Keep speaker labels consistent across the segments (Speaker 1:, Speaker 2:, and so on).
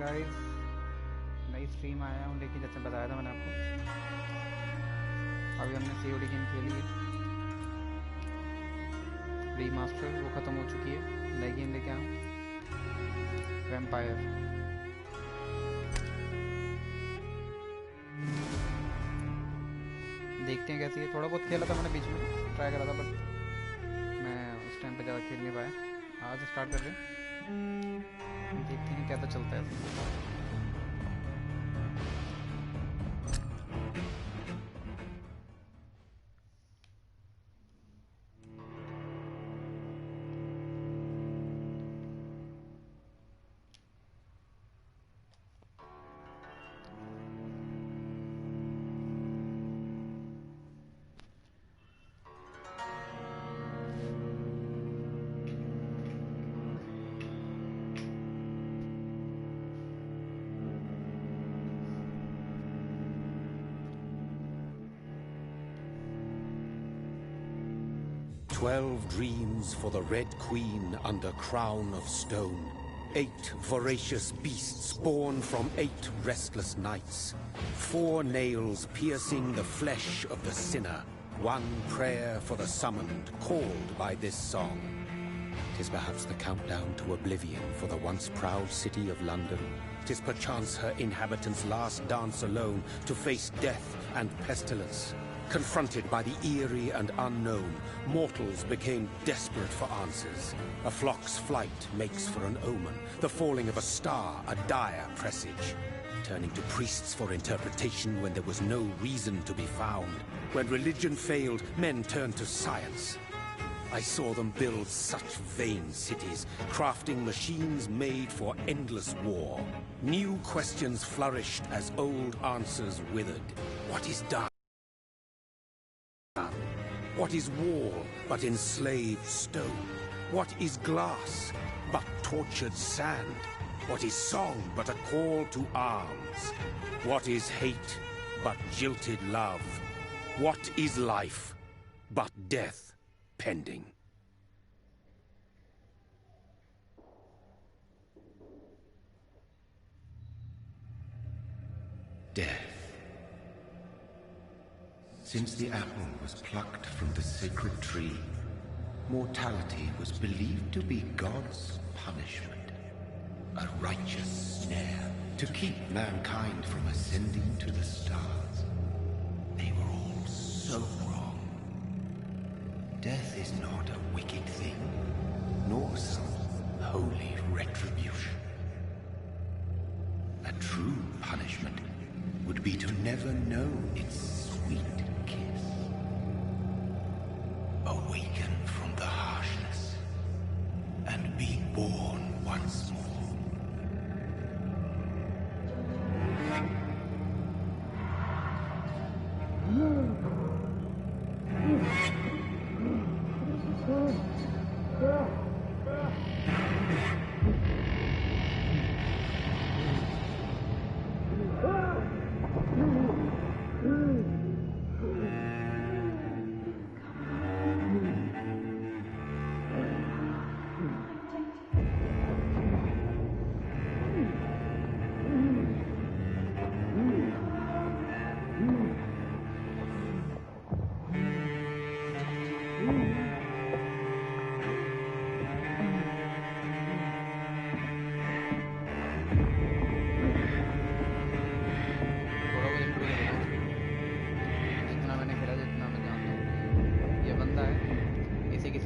Speaker 1: Guys, नई stream आया हूँ, लेकिन जैसे बताया था मैंने आपको, अभी हमने सीओडी गेम खेली है रीमास्टर, वो ख़त्म हो चुकी है। नई गेम लेके आया हूँ, वैम्पायर। देखते हैं कैसी है। थोड़ा बहुत खेला था मैंने, बीच में ट्राई करा था, बट मैं उस टाइम पे ज़्यादा खेल नहीं पाया। आज स्टार्ट कर रहे हैं, देखते हैं कैसा चलता है।
Speaker 2: 12 dreams for the Red Queen under crown of stone. 8 voracious beasts born from 8 restless nights. 4 nails piercing the flesh of the sinner. 1 prayer for the summoned, called by this song. 'Tis perhaps the countdown to oblivion for the once proud city of London. 'Tis perchance her inhabitants' last dance alone to face death and pestilence. Confronted by the eerie and unknown, mortals became desperate for answers. A flock's flight makes for an omen, the falling of a star a dire presage. Turning to priests for interpretation when there was no reason to be found. When religion failed, men turned to science. I saw them build such vain cities, crafting machines made for endless war. New questions flourished as old answers withered. What is done? What is wall but enslaved stone? What is glass but tortured sand? What is song but a call to arms? What is hate but jilted love? What is life but death pending?
Speaker 3: Death. Since the apple was plucked from the sacred tree, mortality was believed to be God's punishment, a righteous snare to keep mankind from ascending to the stars. They were all so wrong. Death is not a wicked thing, nor some holy retribution. A true punishment would be to never know its sweet kiss. Awaken from the harshness and be born once more.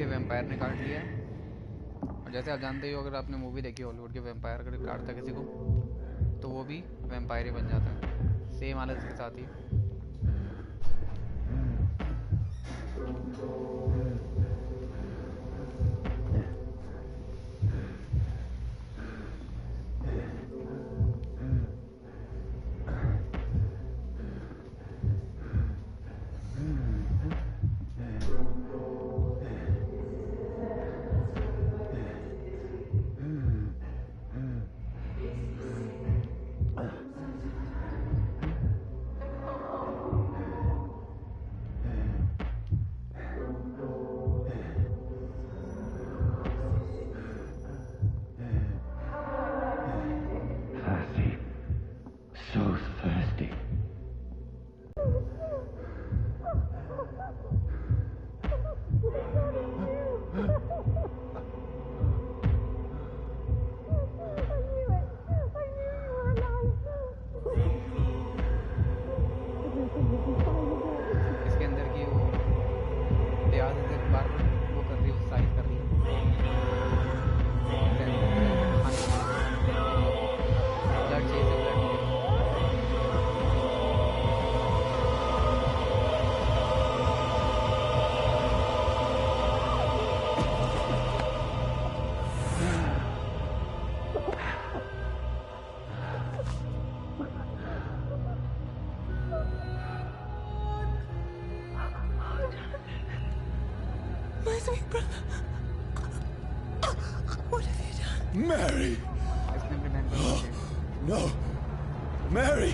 Speaker 1: Vampire ने काट लिया है। और जैसे आप जानते ही हो, अगर आपने मूवी देखी हॉलीवुड के, वैम्पायर अगर काटता किसी को तो वो भी वैम्पायर ही बन जाता है, सेम हालत के साथ ही।
Speaker 4: My sweet brother. What have you done?
Speaker 3: Mary!
Speaker 1: इसने अपनी बहन को मार दिया।
Speaker 3: No! Mary!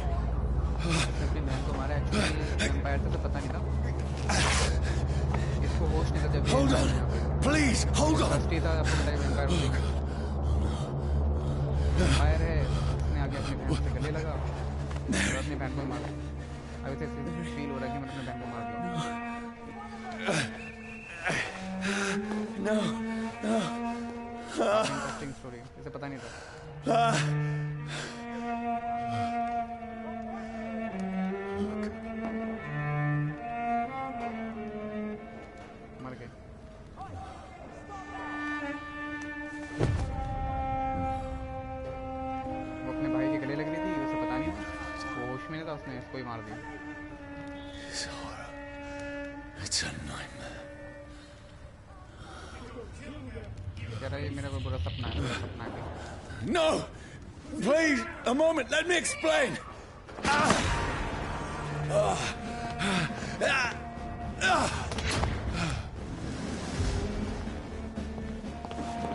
Speaker 1: इसने अपनी बहन को मारा। एक्चुअली वैम्पायर था तो पता नहीं था। इसको होश नहीं था जब ये
Speaker 3: Hold
Speaker 1: आया
Speaker 3: on!
Speaker 1: यहाँ पे।
Speaker 3: Please, hold on!
Speaker 1: ट्रस्टी था आपको पता है वैम्पायर हो गया। वैम्पायर है इसने आगे अपनी बहन से गले लगा और अपनी बहन को मारा। अभी से फील हो रहा है कि मैंने अपनी बहन को मार दिया।
Speaker 3: No, no.
Speaker 1: इंटरेस्टिंग स्टोरी इसे पता नहीं था। मर गए। वो अपने भाई के गले लग रही थी उसे पता नहीं था। वो होश में नहीं था उसने इसको ही मार दिया।
Speaker 3: It's horror. It's a nightmare.
Speaker 1: कह रहा है ये मेरा कोई बुरा सपना है कोई।
Speaker 3: No! Please, a moment, let me explain!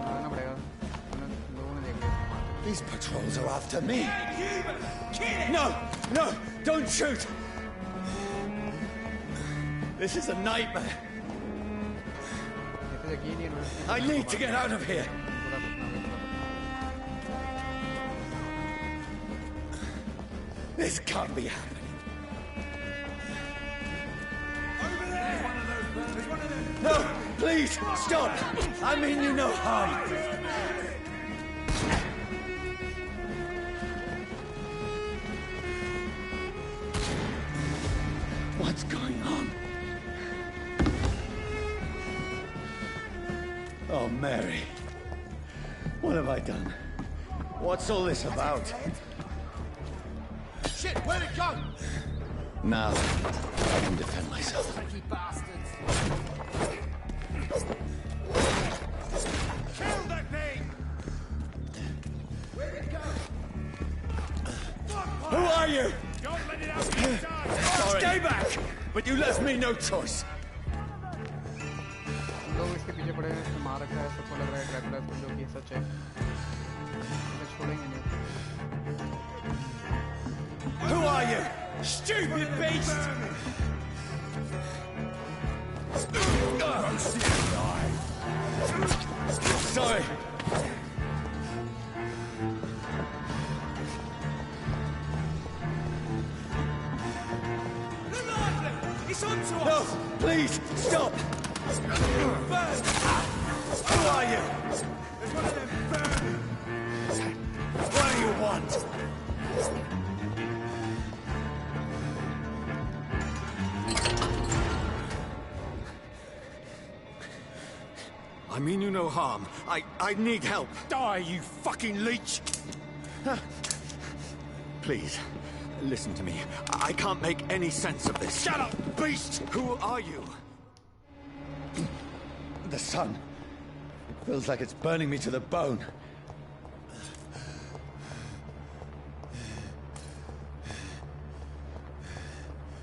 Speaker 1: मारना पड़ेगा। लोगों ने देख लिया।
Speaker 3: These patrols are after me! No! No! Don't shoot! This is a nightmare!
Speaker 1: इसे यकीन ही नहीं।
Speaker 3: I need to get out of here!
Speaker 1: बुरा सपना है।
Speaker 3: This can't be happening.
Speaker 5: Over there! There's one of them!
Speaker 3: No! Please, stop! I mean you no harm! What's going on? Oh, Mary. What have I done? What's all this about?
Speaker 5: Shit, where'd it go?
Speaker 3: Now, I can defend myself.
Speaker 5: Tricky bastards! Kill that thing! Where'd it go?
Speaker 3: Who are you?
Speaker 5: Don't let it out this time!
Speaker 3: Sorry. Stay back! But you left me no choice.
Speaker 1: लोग इसके पीछे पड़े हैं इसने मार रखा है सबको लग रहा है ड्रैकुला इसको जो कि सच है इसे छोड़ेंगे नहीं।
Speaker 3: Who are you? Stupid beast! Sorry.
Speaker 5: It's on to
Speaker 3: No,
Speaker 5: us!
Speaker 3: please, stop!
Speaker 5: Burn!
Speaker 3: Who are you?
Speaker 5: There's one of them! Burn!
Speaker 3: What do you want? I mean you no harm. I need help.
Speaker 5: Die, you fucking leech!
Speaker 3: Please, listen to me. I can't make any sense of this.
Speaker 5: Shut up, beast!
Speaker 3: Who are you? The sun. Feels like it's burning me to the bone.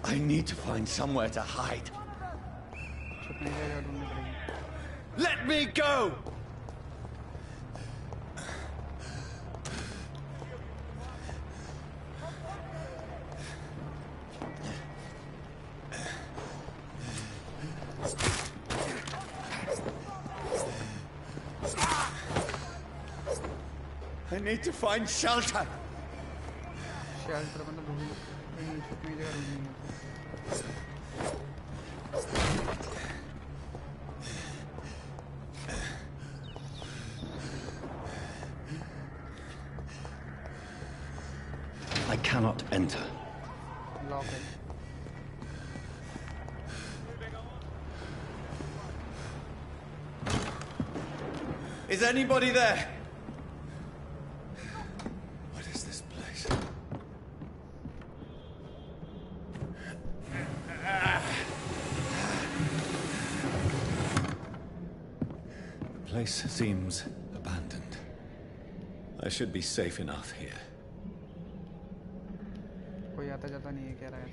Speaker 3: I need to find somewhere to hide.
Speaker 1: छुपने की जगह ढूंढनी पड़ेगी।
Speaker 3: Let me go! I need to find shelter.
Speaker 1: Shelter मतलब ढूंढनी छुपने की जगह ढूंढनी है।
Speaker 3: I cannot enter.
Speaker 1: लॉक है।
Speaker 3: Is anybody there? What is this place? The place seems abandoned. I should be safe enough here.
Speaker 1: कोई आता जाता नहीं है कह रहा है।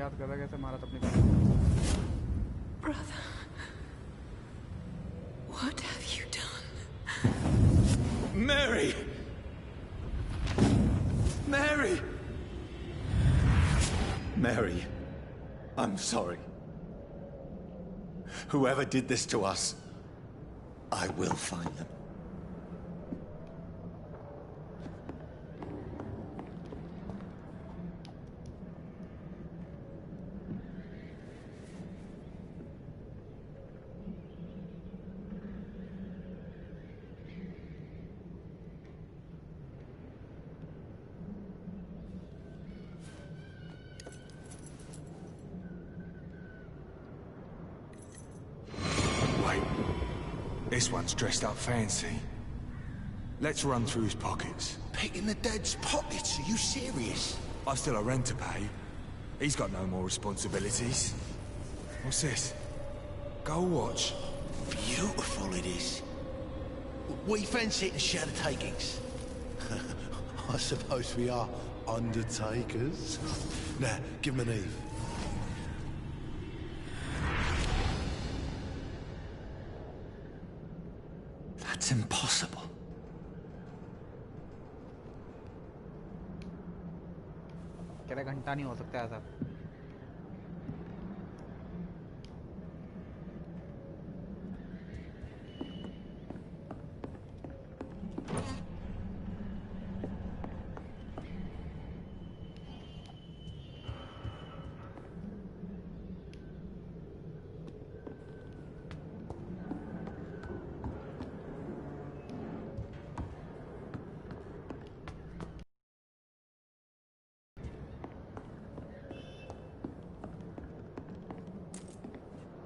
Speaker 1: याद कर रहा कैसे मारा था अपनी
Speaker 4: Brother, what have you done?
Speaker 5: Mary! Mary!
Speaker 6: Mary, I'm sorry. Whoever did this to us, I will find them.
Speaker 5: This one's dressed up fancy. Let's run through his pockets.
Speaker 3: Picking the dead's pockets? Are you serious?
Speaker 5: I've still a rent to pay. He's got no more responsibilities. What's this? Gold watch.
Speaker 3: Beautiful it is. We fancy it and share the takings. I suppose we are undertakers. Now, give him an Eve.
Speaker 6: That's impossible.
Speaker 1: कह रहा घंटा नहीं हो सकता ऐसा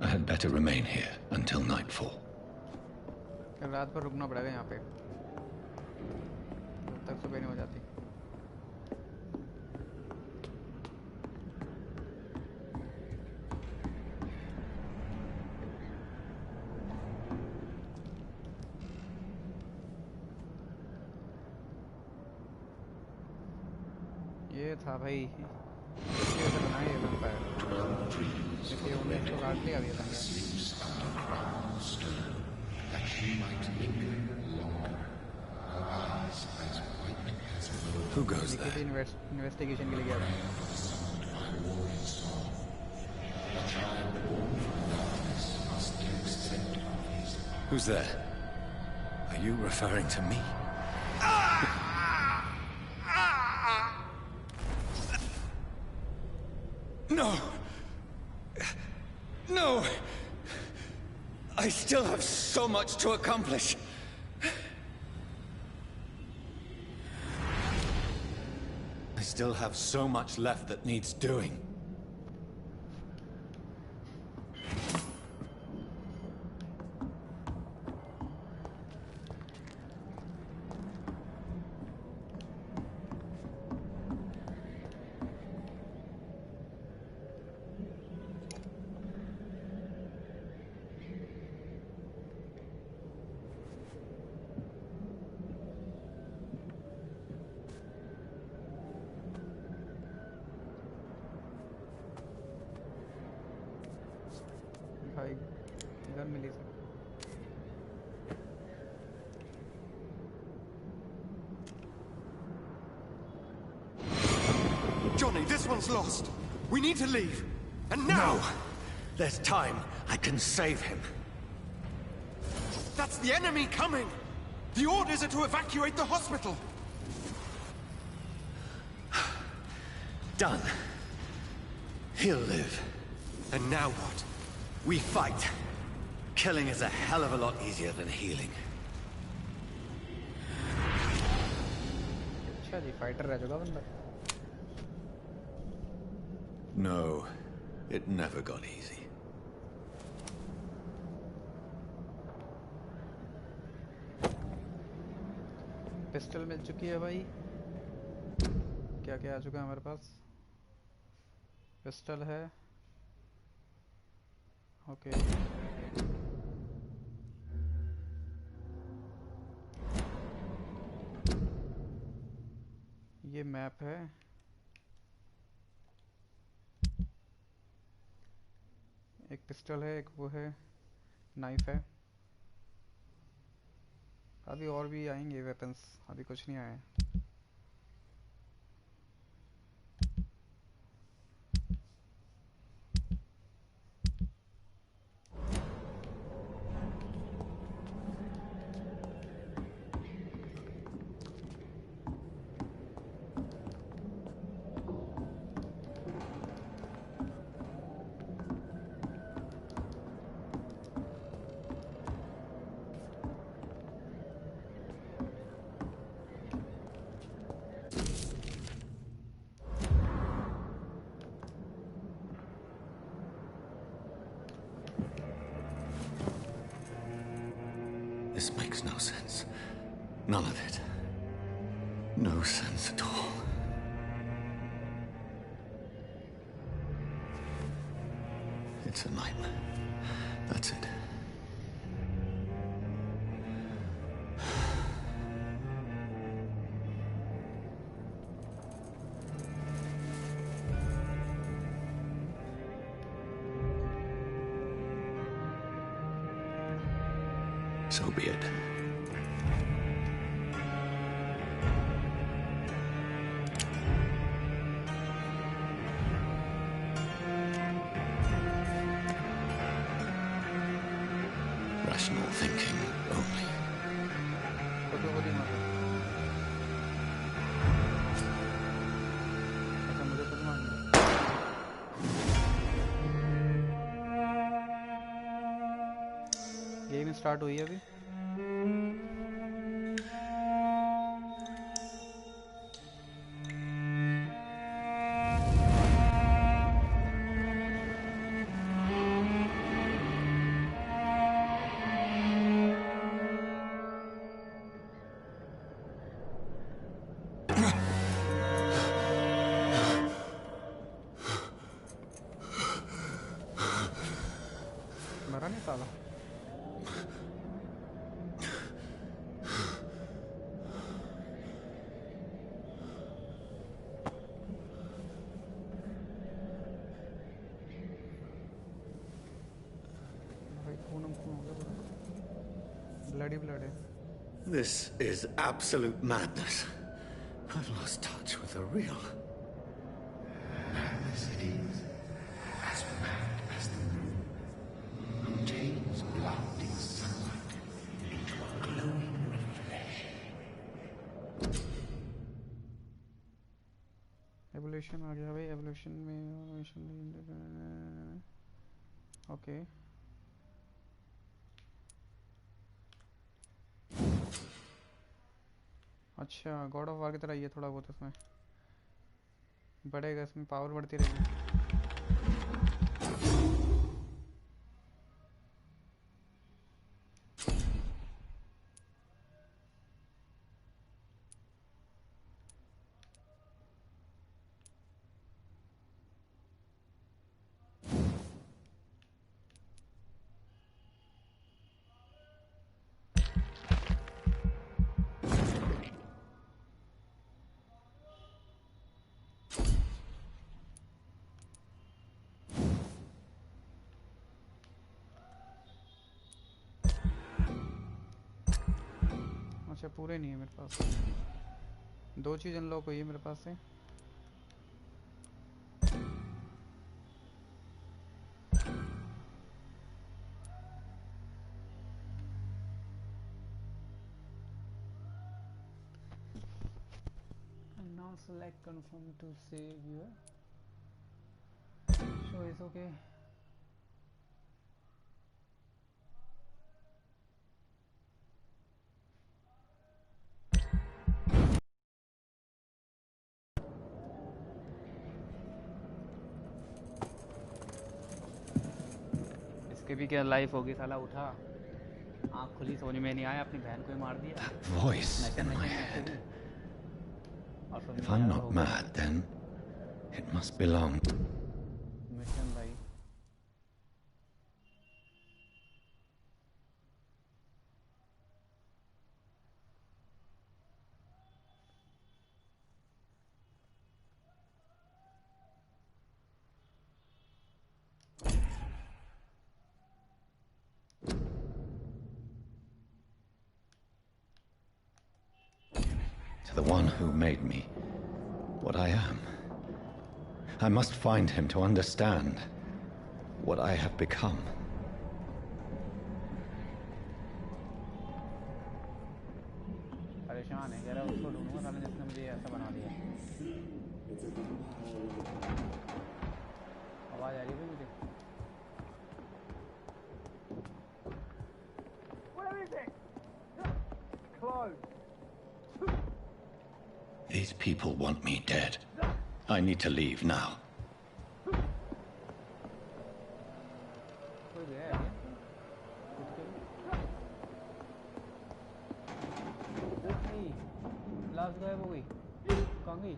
Speaker 6: I had better remain here until nightfall.
Speaker 1: कल रात भर रुकना पड़ेगा यहाँ पे जब तक सुबह नहीं हो जाती ये था भाई ये तो बनाया ये वैम्पायर देखिए उन्हें इसको काट लिया अभी था
Speaker 3: That she might linger longer. Her eyes as white as milk.
Speaker 6: Who goes there?
Speaker 1: Investigation के लिए गया था
Speaker 6: Who's there? Are you referring to me? No! No! I still have so much to accomplish. I still have so much left that needs doing.
Speaker 1: भाई gun मिली sir
Speaker 5: Johnny, this one's lost. We need to leave. And now!
Speaker 6: No! There's time. I can save him.
Speaker 5: That's the enemy coming! The orders are to evacuate the hospital!
Speaker 6: Done. He'll live.
Speaker 5: And now what?
Speaker 6: We fight. Killing is a hell of a lot easier than healing.
Speaker 1: अच्छा जी fighter रह चुका बंदा
Speaker 6: No, it never got easy.
Speaker 1: Pistol मिल चुकी है भाई क्या क्या आ चुका है हमारे पास पिस्टल है ओके ये मैप है एक पिस्टल है, एक वो है, नाइफ है। अभी और भी आएंगे वेपन्स, अभी कुछ नहीं आया है।
Speaker 6: This makes no sense. None of it. No sense at all. It's a nightmare. That's it. So be it. Rational thinking only.
Speaker 1: तो बोली मारो। अच्छा मुझे कुछ मारना है। गेम स्टार्ट हुई है अभी। मरा नहीं साला। भाई खून हो गया पूरा। ब्लडी ब्लड है।
Speaker 6: This is absolute madness. I've lost touch with the real.
Speaker 3: Madness it is, as mad as the moon. Contains blinding sunlight into a glowing reflection.
Speaker 1: Evolution आ गया भाई। एवोल्यूशन में ओके। अच्छा गॉड ऑफ वार की तरह ये थोड़ा बहुत इसमें बढ़ेगा, इसमें पावर बढ़ती रहेगी। अच्छा पूरे नहीं है मेरे पास। दो चीज़ अनलॉक हुई है मेरे पास से। And now select confirm to save your, so it's okay. इसके भी क्या लाइफ होगी साला। उठा आँख खुली समझ में नहीं आया, अपनी बहन को ही मार दिया।
Speaker 6: That voice in my head. If I'm not mad, then it must belong.
Speaker 1: Mission भाई।
Speaker 6: the one who made me what I am. I must find him to understand what I have become.
Speaker 1: परेशान है, कह रहा उसको ढूंढूंगा साले जिसने मुझे ऐसा बना दिया। आवाज आ रही है मुझे।
Speaker 4: Where is it? Close.
Speaker 6: These people want me dead. I need to leave now.
Speaker 1: कोई गया है क्या? नहीं, लास्ट गायब हो गई। कहाँ गई?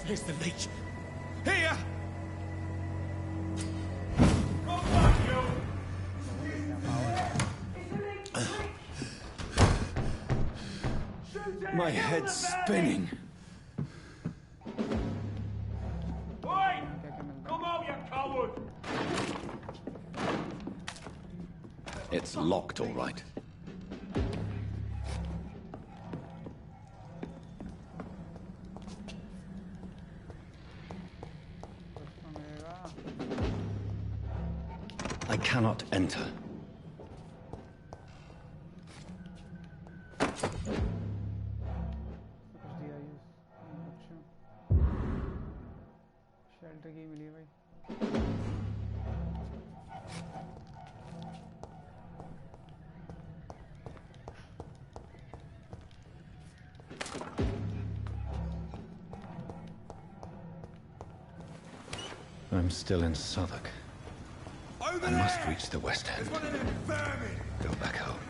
Speaker 5: Here's the leech. Here! My head's spinning.
Speaker 4: Oi! Come out, you coward!
Speaker 6: It's locked, all right. I cannot enter.
Speaker 1: Shelter की मिली भाई।
Speaker 6: I'm still in Southwark. I must reach the West End. Go back home.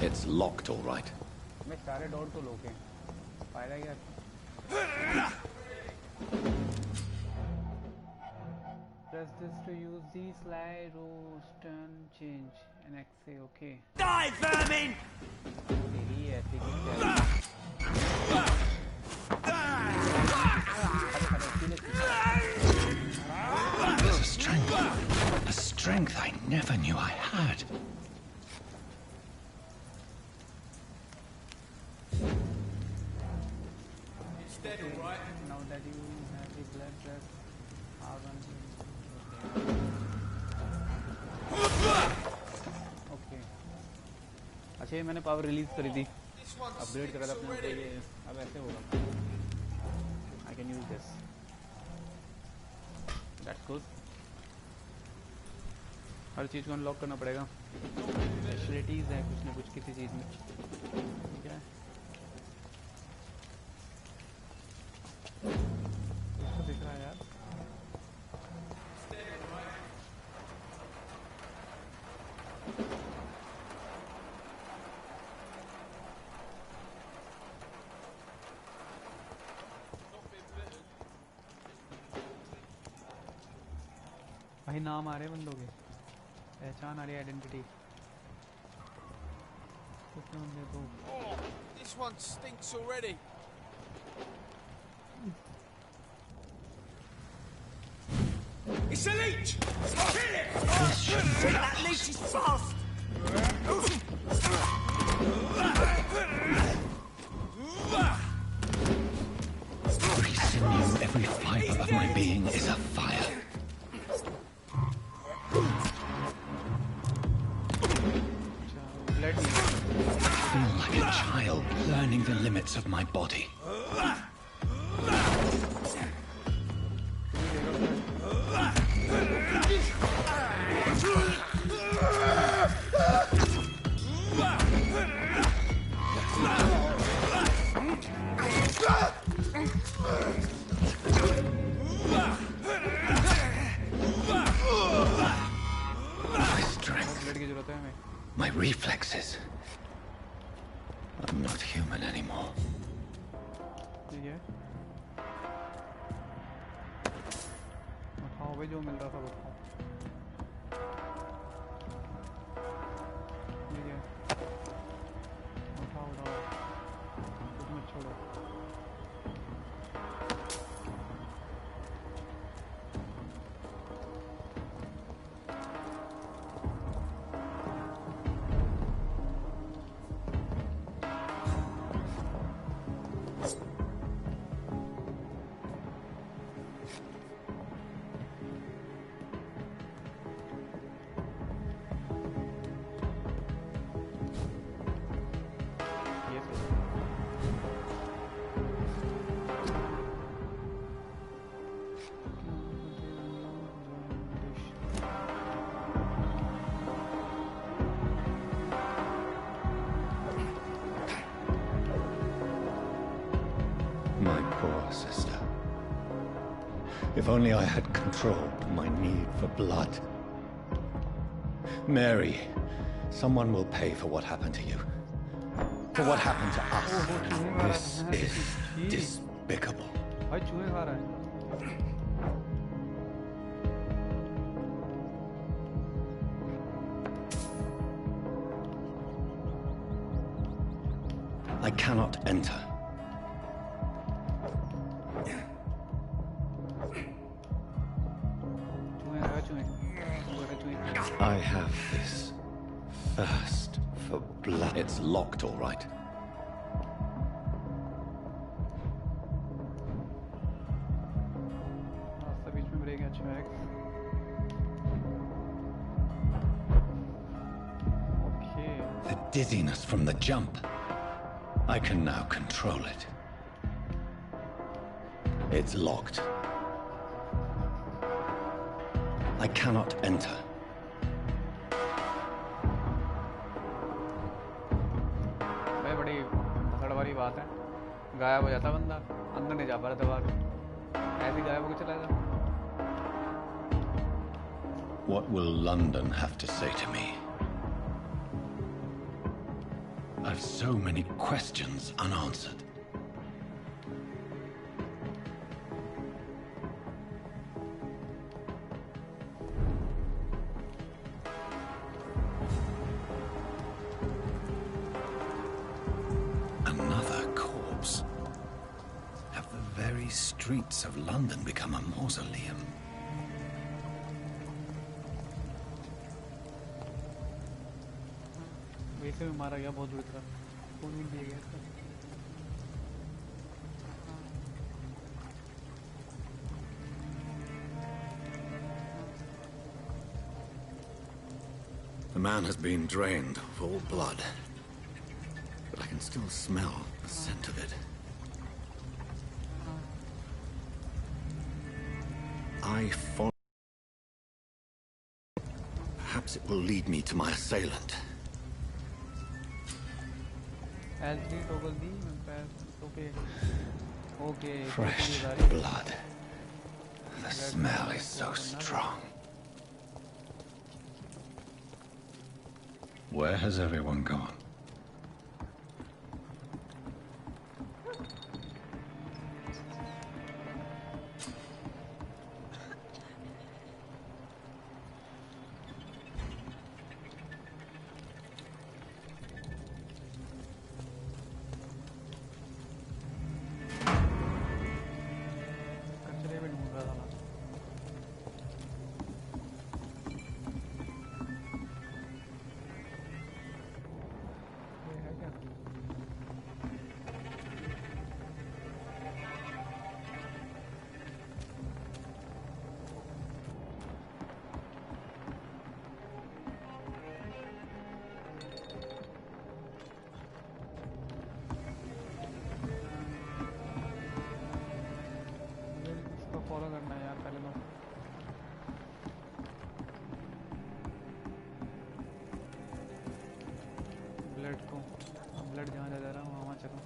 Speaker 6: It's locked, all right.
Speaker 1: मैं सारे door तो लोके फायदा क्या? Press this to use the slide rose turn change and exit. Okay.
Speaker 4: Die, vermin!
Speaker 1: तेरी ऐसी की
Speaker 6: There's a strength I never knew I had.
Speaker 1: Now that you have the blood press, okay. अच्छा ये मैंने पावर रिलीज करी थी, upgrade करा था अपने आप को, ये अब ऐसे होगा। I can use this. That's good. हर चीज़ को अनलॉक करना पड़ेगा। स्पेशलिटीज़ हैं कुछ न कुछ किसी चीज़ में, ठीक है? इसको दिख रहा है यार। भाई नाम आ रहे हैं बंदों के, पहचान आ रही है, identity.
Speaker 7: Oh, this one stinks already.
Speaker 5: It's a leech! Kill it!
Speaker 4: That leech is fast!
Speaker 6: Every sinew, every fiber of my being is afire. I feel like a child learning the limits of my body. My strength, my reflexes. I'm not human anymore.
Speaker 1: ठीक है, उठाओ भाई जो मिल रहा था उठाओ। उठाओ कुछ मत छोड़ो
Speaker 6: My poor sister. If only I had controlled my need for blood. Mary, someone will pay for what happened to you. For what happened to us. This is despicable.
Speaker 1: भाई चूहे खा रहा है
Speaker 6: I cannot enter. I have this thirst for blood. It's locked, all right.
Speaker 1: रास्ता बीच में break है अच्छा है Okay.
Speaker 6: The dizziness from the jump. I can now control it. It's locked. I cannot enter.
Speaker 1: भाई बड़ी भगड़ वाली बात है गायब हो जाता बंदा अंदर नहीं जा पा रहा दबा के ऐसे गायब होकर चला जा
Speaker 6: What will London have to say to me? I've so many questions unanswered. Another corpse. Have the very streets of London become a mausoleum?
Speaker 1: वैसे में मारा गया बहुत बुरी तरह खून भी दिया गया इसका
Speaker 6: The man has been drained of all blood, but I can still smell the scent of it. I follow. Perhaps it will lead me to my assailant.
Speaker 1: L3 toggle the okay okay
Speaker 6: Fresh blood. The smell is so strong. Where has everyone gone?
Speaker 1: कचरे में ढूंढ रहा था मैं ये है क्या मुझे इसको फॉलो करना है यार पहले तो ब्लड को ब्लड जहाँ जा रहा हूँ वहाँ चलो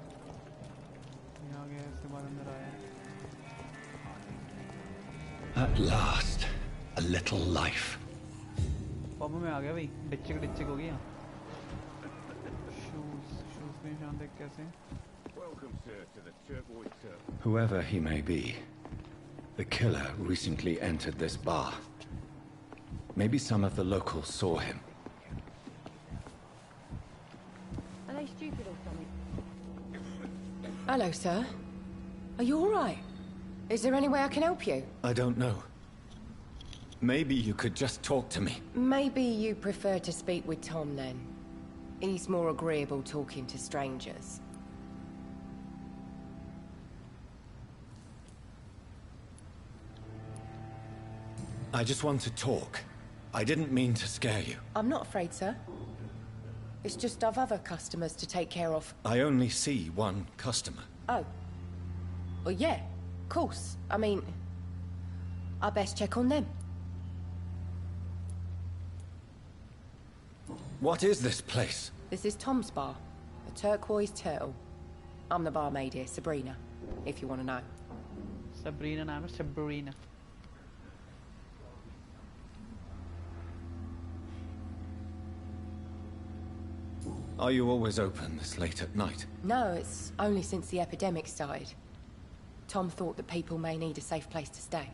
Speaker 1: यहाँ गया इसके बाद अंदर आया
Speaker 6: At last, a little life.
Speaker 1: Pub में आ गया भाई डिच्चिक हो गया शूज में निशान देख कैसे
Speaker 3: Welcome, sir, to the Turquoise Circle.
Speaker 6: Whoever he may be, the killer recently entered this bar. Maybe some of the locals saw him.
Speaker 8: Are they stupid or something?
Speaker 9: Hello, sir. Are you all right? Is there any way I can help you?
Speaker 6: I don't know. Maybe you could just talk to me.
Speaker 9: Maybe you prefer to speak with Tom, then. He's more agreeable talking to strangers.
Speaker 6: I just want to talk. I didn't mean to scare you.
Speaker 9: I'm not afraid, sir. It's just I've other customers to take care of.
Speaker 6: I only see one customer.
Speaker 9: Oh. Well, yeah, of course. I mean, I best check on them.
Speaker 6: What is this place?
Speaker 9: This is Tom's bar, the Turquoise Turtle. I'm the barmaid here, Sabrina, if you want to know.
Speaker 1: Sabrina नाम है Sabrina.
Speaker 6: Are you always open this late at night?
Speaker 9: No, it's only since the epidemic started. Tom thought that people may need a safe place to stay.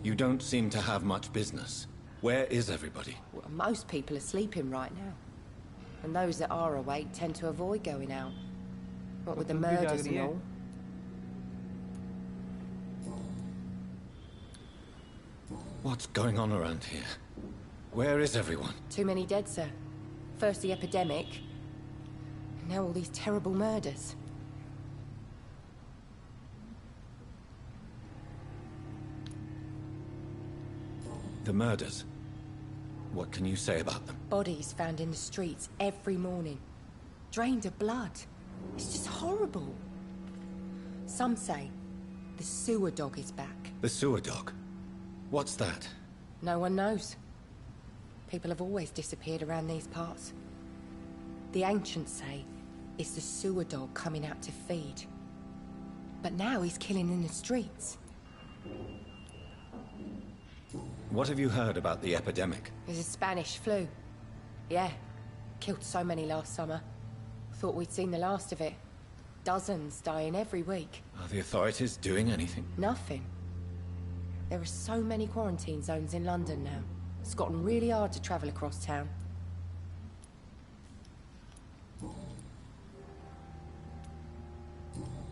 Speaker 6: You don't seem to have much business. Where is everybody?
Speaker 9: Well, most people are sleeping right now. And those that are awake tend to avoid going out. What with the murders and all.
Speaker 6: What's going on around here? Where is everyone?
Speaker 9: Too many dead, sir. First the epidemic, and now all these terrible murders.
Speaker 6: The murders? What can you say about them?
Speaker 9: Bodies found in the streets every morning. Drained of blood. It's just horrible. Some say the sewer dog is back.
Speaker 6: The sewer dog? What's that?
Speaker 9: No one knows. People have always disappeared around these parts. The ancients say it's the sewer dog coming out to feed. But now he's killing in the streets.
Speaker 6: What have you heard about the epidemic?
Speaker 9: There's a Spanish flu. Yeah. Killed so many last summer. Thought we'd seen the last of it. Dozens dying every week.
Speaker 6: Are the authorities doing anything?
Speaker 9: Nothing. There are so many quarantine zones in London now. It's gotten really hard to travel across town.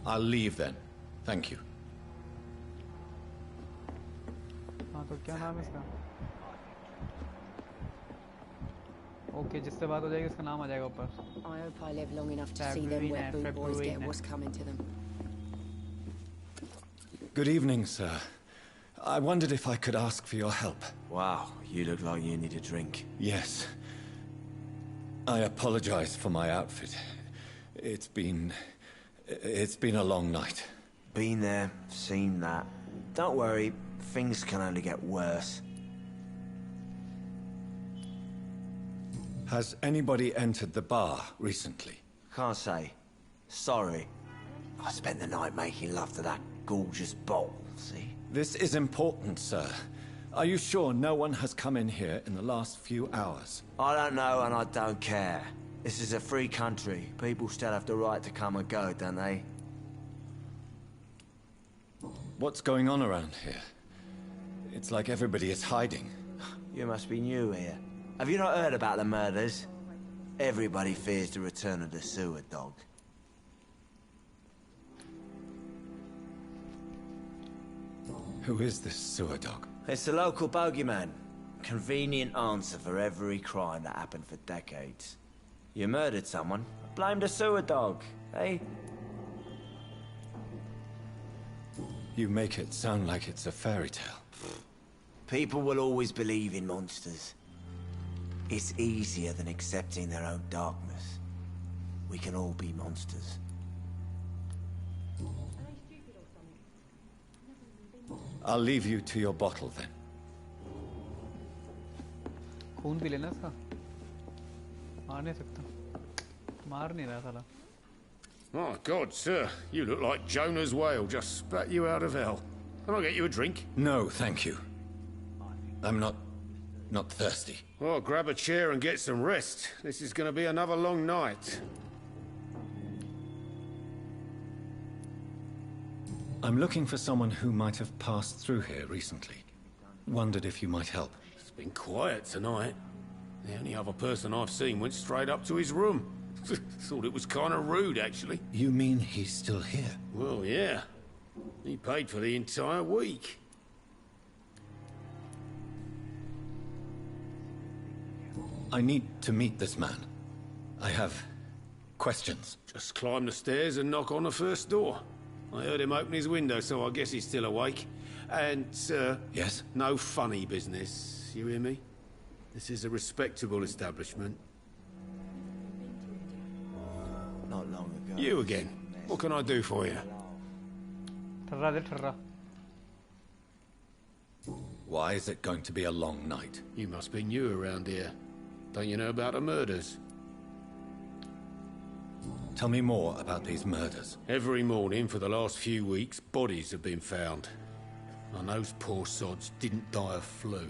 Speaker 6: I'll leave then. Thank you.
Speaker 1: हाँ तो क्या नाम है इसका? Okay जिससे बात हो जाएगी उसका नाम आ जाएगा ऊपर.
Speaker 9: I hope I live long enough to see them wet boot boys get what's coming to them.
Speaker 6: Good evening, sir. I wondered if I could ask for your help.
Speaker 7: Wow, you look like you need a drink.
Speaker 6: Yes. I apologize for my outfit. It's been a long night.
Speaker 7: Been there, seen that. Don't worry, things can only get worse.
Speaker 6: Has anybody entered the bar recently?
Speaker 7: Can't say. Sorry. I spent the night making love to that gorgeous bottle, see?
Speaker 6: This is important, sir. Are you sure no one has come in here in the last few hours?
Speaker 7: I don't know and I don't care. This is a free country. People still have the right to come and go, don't they?
Speaker 6: What's going on around here? It's like everybody is hiding.
Speaker 7: You must be new here. Have you not heard about the murders? Everybody fears the return of the sewer dog.
Speaker 6: Who is this sewer dog?
Speaker 7: It's the local bogeyman. Convenient answer for every crime that happened for decades. You murdered someone, blame the sewer dog, eh?
Speaker 6: You make it sound like it's a fairy tale.
Speaker 7: People will always believe in monsters. It's easier than accepting their own darkness. We can all be monsters.
Speaker 6: I'll leave you to your bottle then.
Speaker 1: खून P लेना इसका. मार नहीं सकता. मार नहीं रहा साला.
Speaker 10: My God, sir, you look like Jonah's whale just spat you out of hell. Can I get you a drink?
Speaker 6: No, thank you. I'm not thirsty.
Speaker 10: Well, grab a chair and get some rest. This is going to be another long night.
Speaker 6: I'm looking for someone who might have passed through here recently. Wondered if you might help.
Speaker 10: It's been quiet tonight. The only other person I've seen went straight up to his room. Thought it was kind of rude, actually.
Speaker 6: You mean he's still here?
Speaker 10: Well, yeah. He paid for the entire week.
Speaker 6: I need to meet this man. I have questions.
Speaker 10: Just climb the stairs and knock on the first door. I heard him open his window, so I guess he's still awake. And, sir...
Speaker 6: Yes?
Speaker 10: No funny business, you hear me? This is a respectable establishment.
Speaker 7: Not long ago.
Speaker 10: You again. What can I do for you?
Speaker 1: ठर्रा they ठर्रा.
Speaker 6: Why is it going to be a long night?
Speaker 10: You must be new around here. Don't you know about the murders?
Speaker 6: Tell me more about these murders.
Speaker 10: Every morning for the last few weeks, bodies have been found. And those poor sods didn't die of flu.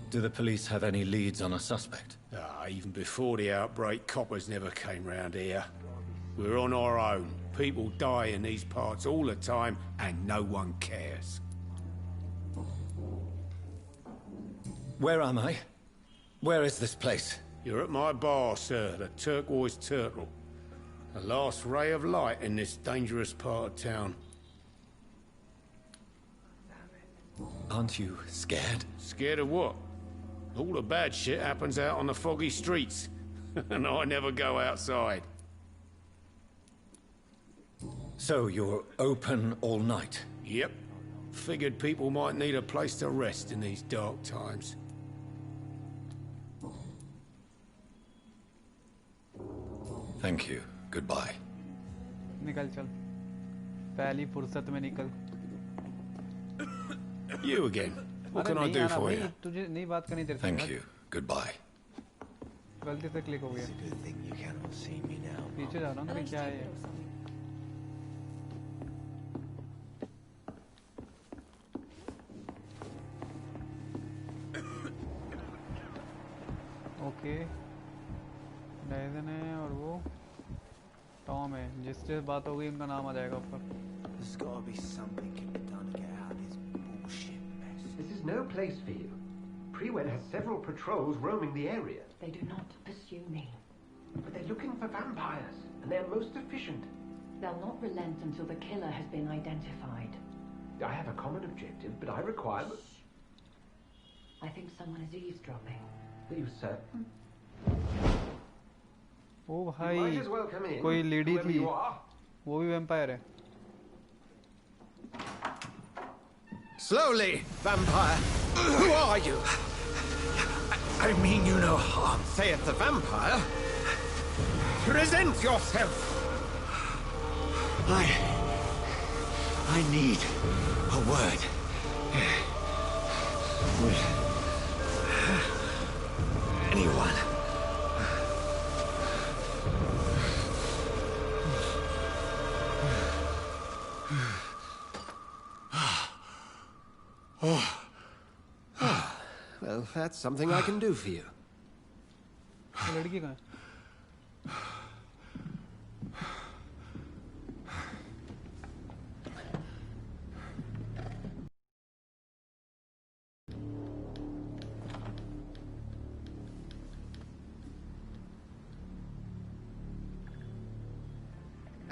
Speaker 6: Do the police have any leads on a suspect?
Speaker 10: Even before the outbreak, coppers never came round here. We're on our own. People die in these parts all the time, and no one cares.
Speaker 6: Where am I? Where is this place?
Speaker 10: You're at my bar, sir, the Turquoise Turtle. The last ray of light in this dangerous part of town.
Speaker 6: Aren't you scared?
Speaker 10: Scared of what? All the bad shit happens out on the foggy streets. And I never go outside.
Speaker 6: So you're open all night?
Speaker 10: Yep. Figured people might need a place to rest in these dark times.
Speaker 6: Thank you. Goodbye.
Speaker 1: निकल चल. पहली फुर्सत में निकल.
Speaker 10: You again. What can I do for you?
Speaker 1: तुझे नहीं बात करनी तेरे से.
Speaker 6: Thank you. Goodbye.
Speaker 1: गलती से क्लिक हो गया.
Speaker 7: It's a good thing you cannot see me now.
Speaker 1: पीछे जा रहा हूँ. क्या है ये? ओके. डायजन है और वो टॉम है. जिससे बात होगी उनका नाम आ जाएगा ऊपर.
Speaker 7: There's got to be something can be done to get out of this bullshit mess.
Speaker 8: This is no place for you. Prewen has several patrols roaming the area.
Speaker 11: They do not pursue me.
Speaker 8: But they're looking for vampires, and they're most efficient.
Speaker 11: They'll not relent until the killer has been identified.
Speaker 8: I have a common objective, but I require...
Speaker 11: I think someone is eavesdropping.
Speaker 8: Are you certain?
Speaker 1: Oh
Speaker 8: You
Speaker 1: भाई
Speaker 8: might as well come in,
Speaker 1: कोई lady
Speaker 8: whoever
Speaker 1: थी.
Speaker 8: you are.
Speaker 1: वो भी vampire है.
Speaker 3: Slowly, vampire. Who are you? I mean you no harm, saith the vampire. Present yourself. I need a word. With anyone.
Speaker 8: Well, that's something I can do for you.
Speaker 1: वो लड़की कहाँ है?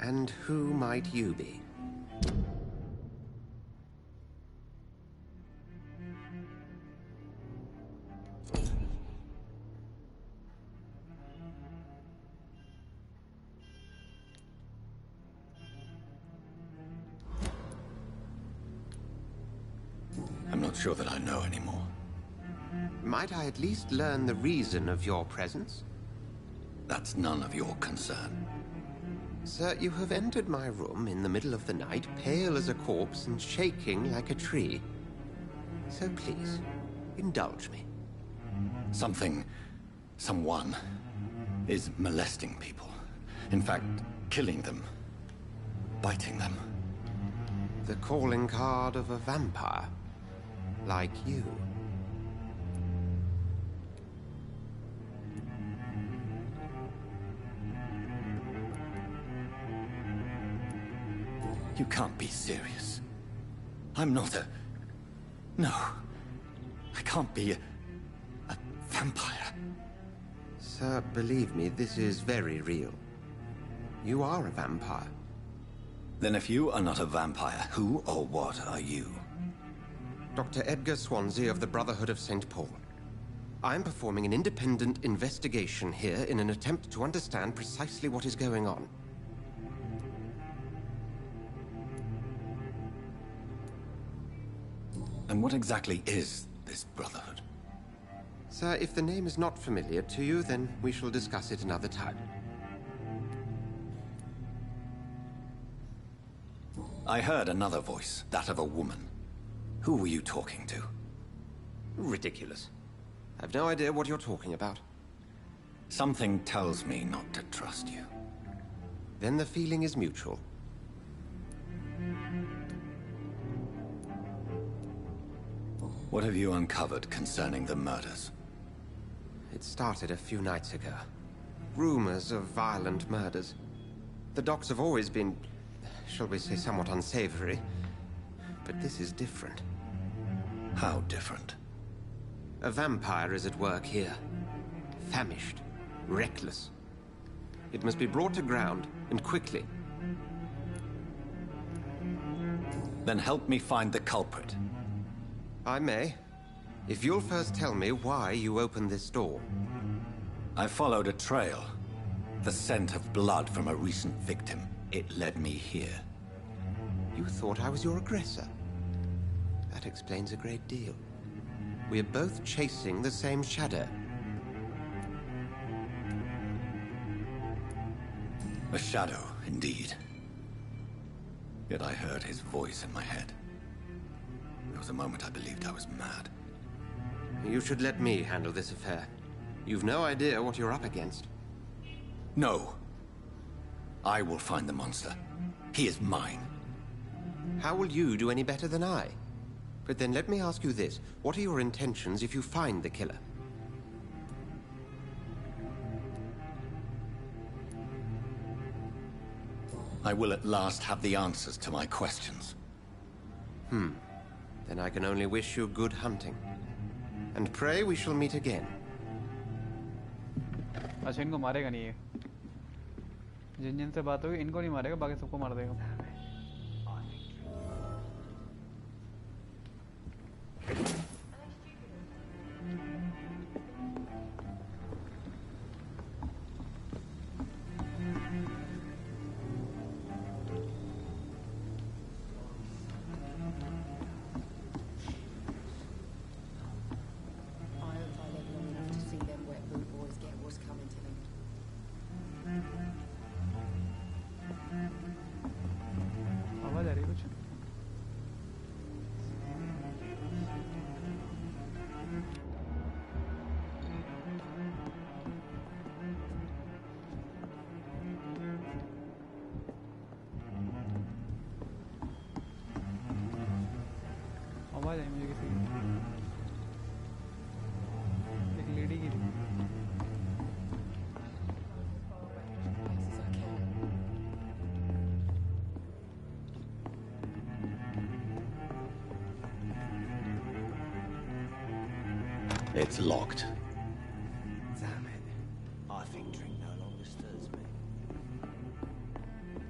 Speaker 8: And who might you be?
Speaker 6: I'm not sure that I know anymore.
Speaker 8: Might I at least learn the reason of your presence?
Speaker 6: That's none of your concern.
Speaker 8: Sir, you have entered my room in the middle of the night, pale as a corpse and shaking like a tree. So please, indulge me.
Speaker 6: Someone is molesting people. In fact, killing them. Biting them.
Speaker 8: The calling card of a vampire. Like you.
Speaker 6: You can't be serious. I'm not a... No. I can't be a vampire.
Speaker 8: Sir, believe me, this is very real. You are a vampire.
Speaker 6: Then if you are not a vampire, who or what are you?
Speaker 8: Dr. Edgar Swansea of the Brotherhood of St. Paul. I'm performing an independent investigation here in an attempt to understand precisely what is going on.
Speaker 6: And what exactly is this Brotherhood?
Speaker 8: Sir, if the name is not familiar to you, then we shall discuss it another time.
Speaker 6: I heard another voice, that of a woman. Who were you talking to?
Speaker 8: Ridiculous. I've no idea what you're talking about.
Speaker 6: Something tells me not to trust you.
Speaker 8: Then the feeling is mutual.
Speaker 6: What have you uncovered concerning the murders?
Speaker 8: It started a few nights ago. Rumors of violent murders. The docks have always been, shall we say, somewhat unsavory. But this is different.
Speaker 6: How different?
Speaker 8: A vampire is at work here. Famished. Reckless. It must be brought to ground, and quickly.
Speaker 6: Then help me find the culprit.
Speaker 8: I may. If you'll first tell me why you opened this door.
Speaker 6: I followed a trail. The scent of blood from a recent victim. It led me here.
Speaker 8: You thought I was your aggressor. That explains a great deal. We are both chasing the same shadow.
Speaker 6: A shadow, indeed. Yet I heard his voice in my head. There was a moment I believed I was mad.
Speaker 8: You should let me handle this affair. You've no idea what you're up against.
Speaker 6: No. I will find the monster. He is mine.
Speaker 8: How will you do any better than I? But then let me ask you this. What are your intentions if you find the killer?
Speaker 6: I will at last have the answers to my questions.
Speaker 8: Then I can only wish you good hunting. And pray we shall meet again.
Speaker 1: अच्छा इनको मारेगा नहीं ये जिन जिन से बात होगी इनको नहीं मारेगा बाकी सबको मार देगा आवाज आ रही है कुछ आवाज आई मुझे किसी की एक लेडी की थी
Speaker 6: It's locked.
Speaker 7: Damn it. I think drink no longer stirs me.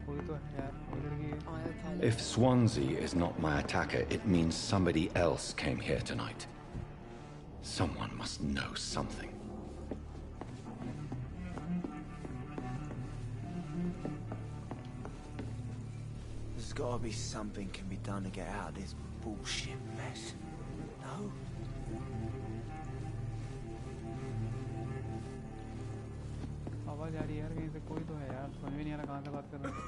Speaker 1: कोई तो है यार वो लड़की है
Speaker 6: If Swansea is not my attacker, it means somebody else came here tonight. Someone must know something.
Speaker 7: There's gotta be something can be done to get out of this bullshit mess. No?
Speaker 1: आवाज आ रही है यार कहीं से कोई तो है यार समझ में नहीं आ रहा कहाँ से बात कर रहे हैं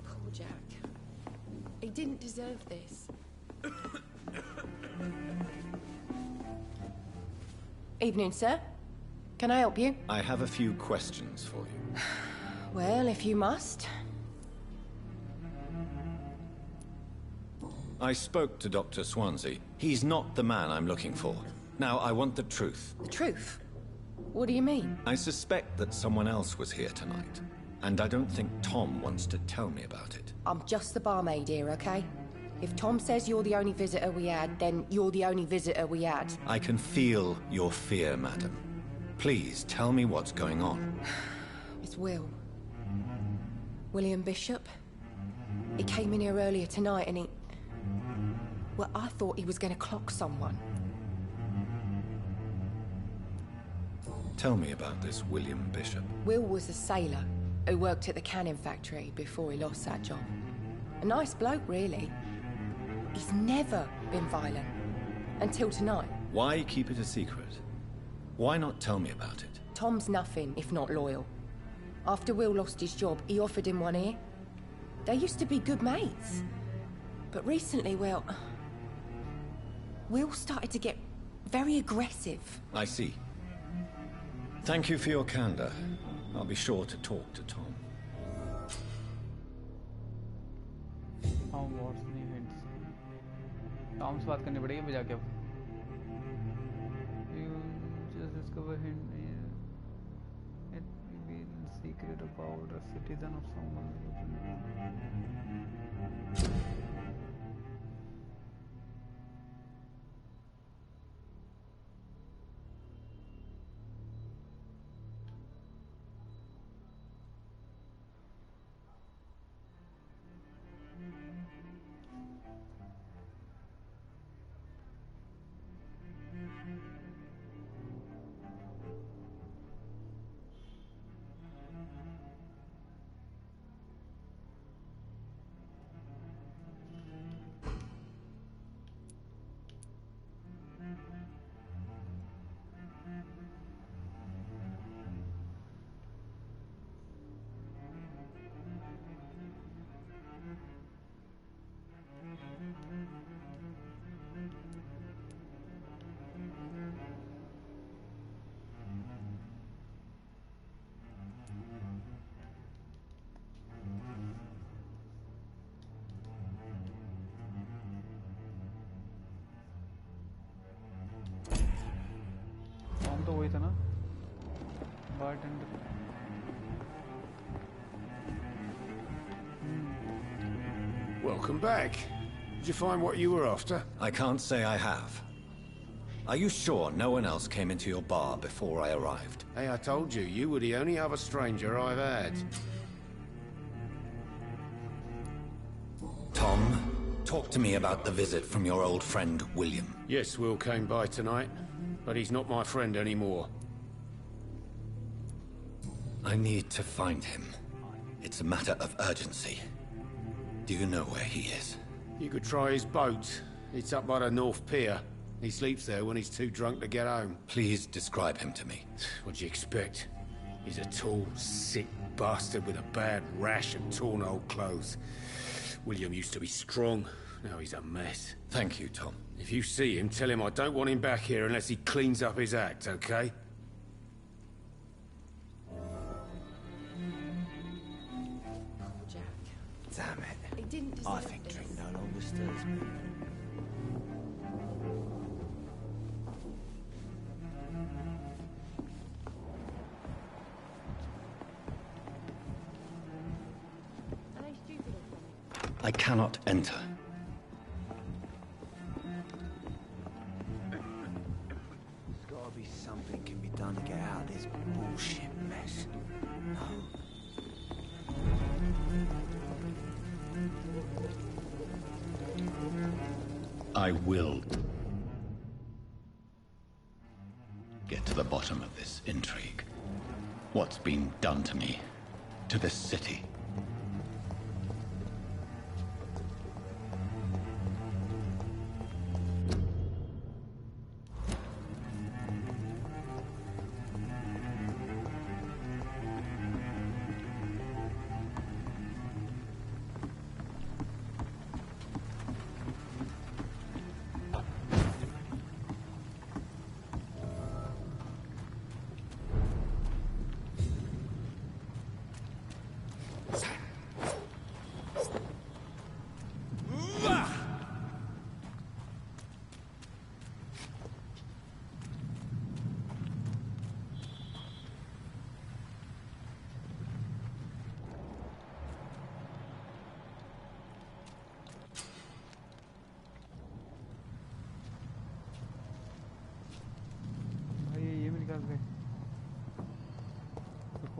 Speaker 9: Poor Jack. He didn't deserve this. Evening, sir. Can I help you?
Speaker 6: I have a few questions for you.
Speaker 9: Well, if you must.
Speaker 6: I spoke to Dr. Swansea. He's not the man I'm looking for. Now, I want the truth.
Speaker 9: The truth? What do you mean?
Speaker 6: I suspect that someone else was here tonight, and I don't think Tom wants to tell me about it.
Speaker 9: I'm just the barmaid here, okay? If Tom says you're the only visitor we had, then you're the only visitor we had.
Speaker 6: I can feel your fear, madam. Please tell me what's going on.
Speaker 9: It's Will. William Bishop. He came in here earlier tonight and he... Well, I thought he was going to clock someone.
Speaker 6: Tell me about this William Bishop.
Speaker 9: Will was a sailor who worked at the cannon factory before he lost that job. A nice bloke, really. He's never been violent. Until tonight.
Speaker 6: Why keep it a secret? Why not tell me about it?
Speaker 9: Tom's nothing if not loyal. After Will lost his job, he offered him one ear. They used to be good mates. But recently, well... Will started to get very aggressive.
Speaker 6: I see. Thank you for your candor. I'll be sure to talk to Tom.
Speaker 1: Tom what's new hints? Tom से बात करनी पड़ेगी मुझे जाके अब. You just discover hint. It may be secret about a citizen of someone. तो वही था ना bartender.
Speaker 10: Welcome back. Did you find what you were after?
Speaker 6: I can't say I have. Are you sure no one else came into your bar before I arrived?
Speaker 10: Hey, I told you, you were the only other stranger I've had.
Speaker 6: Tom, talk to me about the visit from your old friend, William.
Speaker 10: Yes, Will came by tonight, but he's not my friend anymore.
Speaker 6: I need to find him. It's a matter of urgency. Do you know where he is?
Speaker 10: You could try his boat. It's up by the North Pier. He sleeps there when he's too drunk to get home.
Speaker 6: Please describe him to me.
Speaker 10: What'd you expect? He's a tall, sick bastard with a bad rash and torn old clothes. William used to be strong. Now he's a mess.
Speaker 6: Thank you, Tom.
Speaker 10: If you see him, tell him I don't want him back here unless he cleans up his act, okay?
Speaker 9: Jack.
Speaker 7: Damn it.
Speaker 9: He didn't deserve
Speaker 7: I think
Speaker 9: this.
Speaker 7: drink no longer stirs me.
Speaker 9: Are they stupid or something?
Speaker 6: I cannot enter.
Speaker 7: There's gotta be something can be done to get out of this bullshit mess. No.
Speaker 6: I will get to the bottom of this intrigue. What's been done to me, to this city.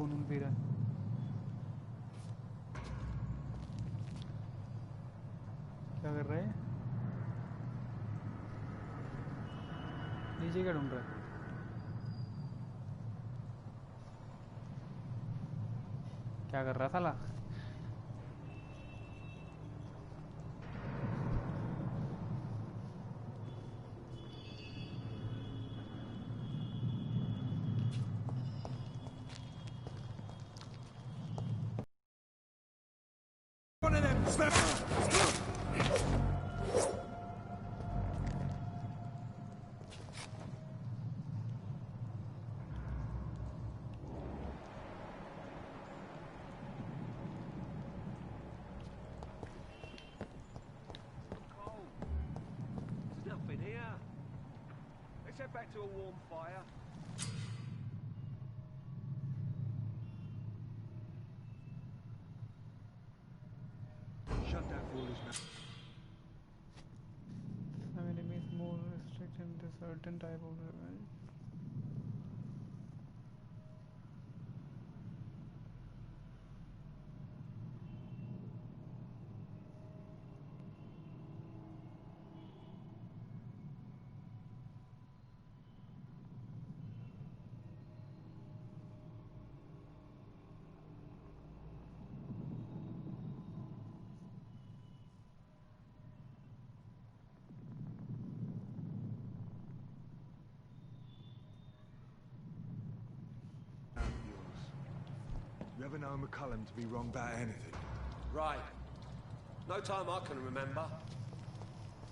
Speaker 1: खून P रहा है। क्या कर रहा है? नीचे क्या ढूंढ रहा है? क्या कर रहा साला?
Speaker 5: One of them.
Speaker 4: Nothing here. Let's head back to a warm fire. Shut that foolish mouth.
Speaker 1: Some enemies more restricted to certain type of revenge.
Speaker 5: You ever know McCullum to be wrong about anything?
Speaker 12: Right. No time I can remember.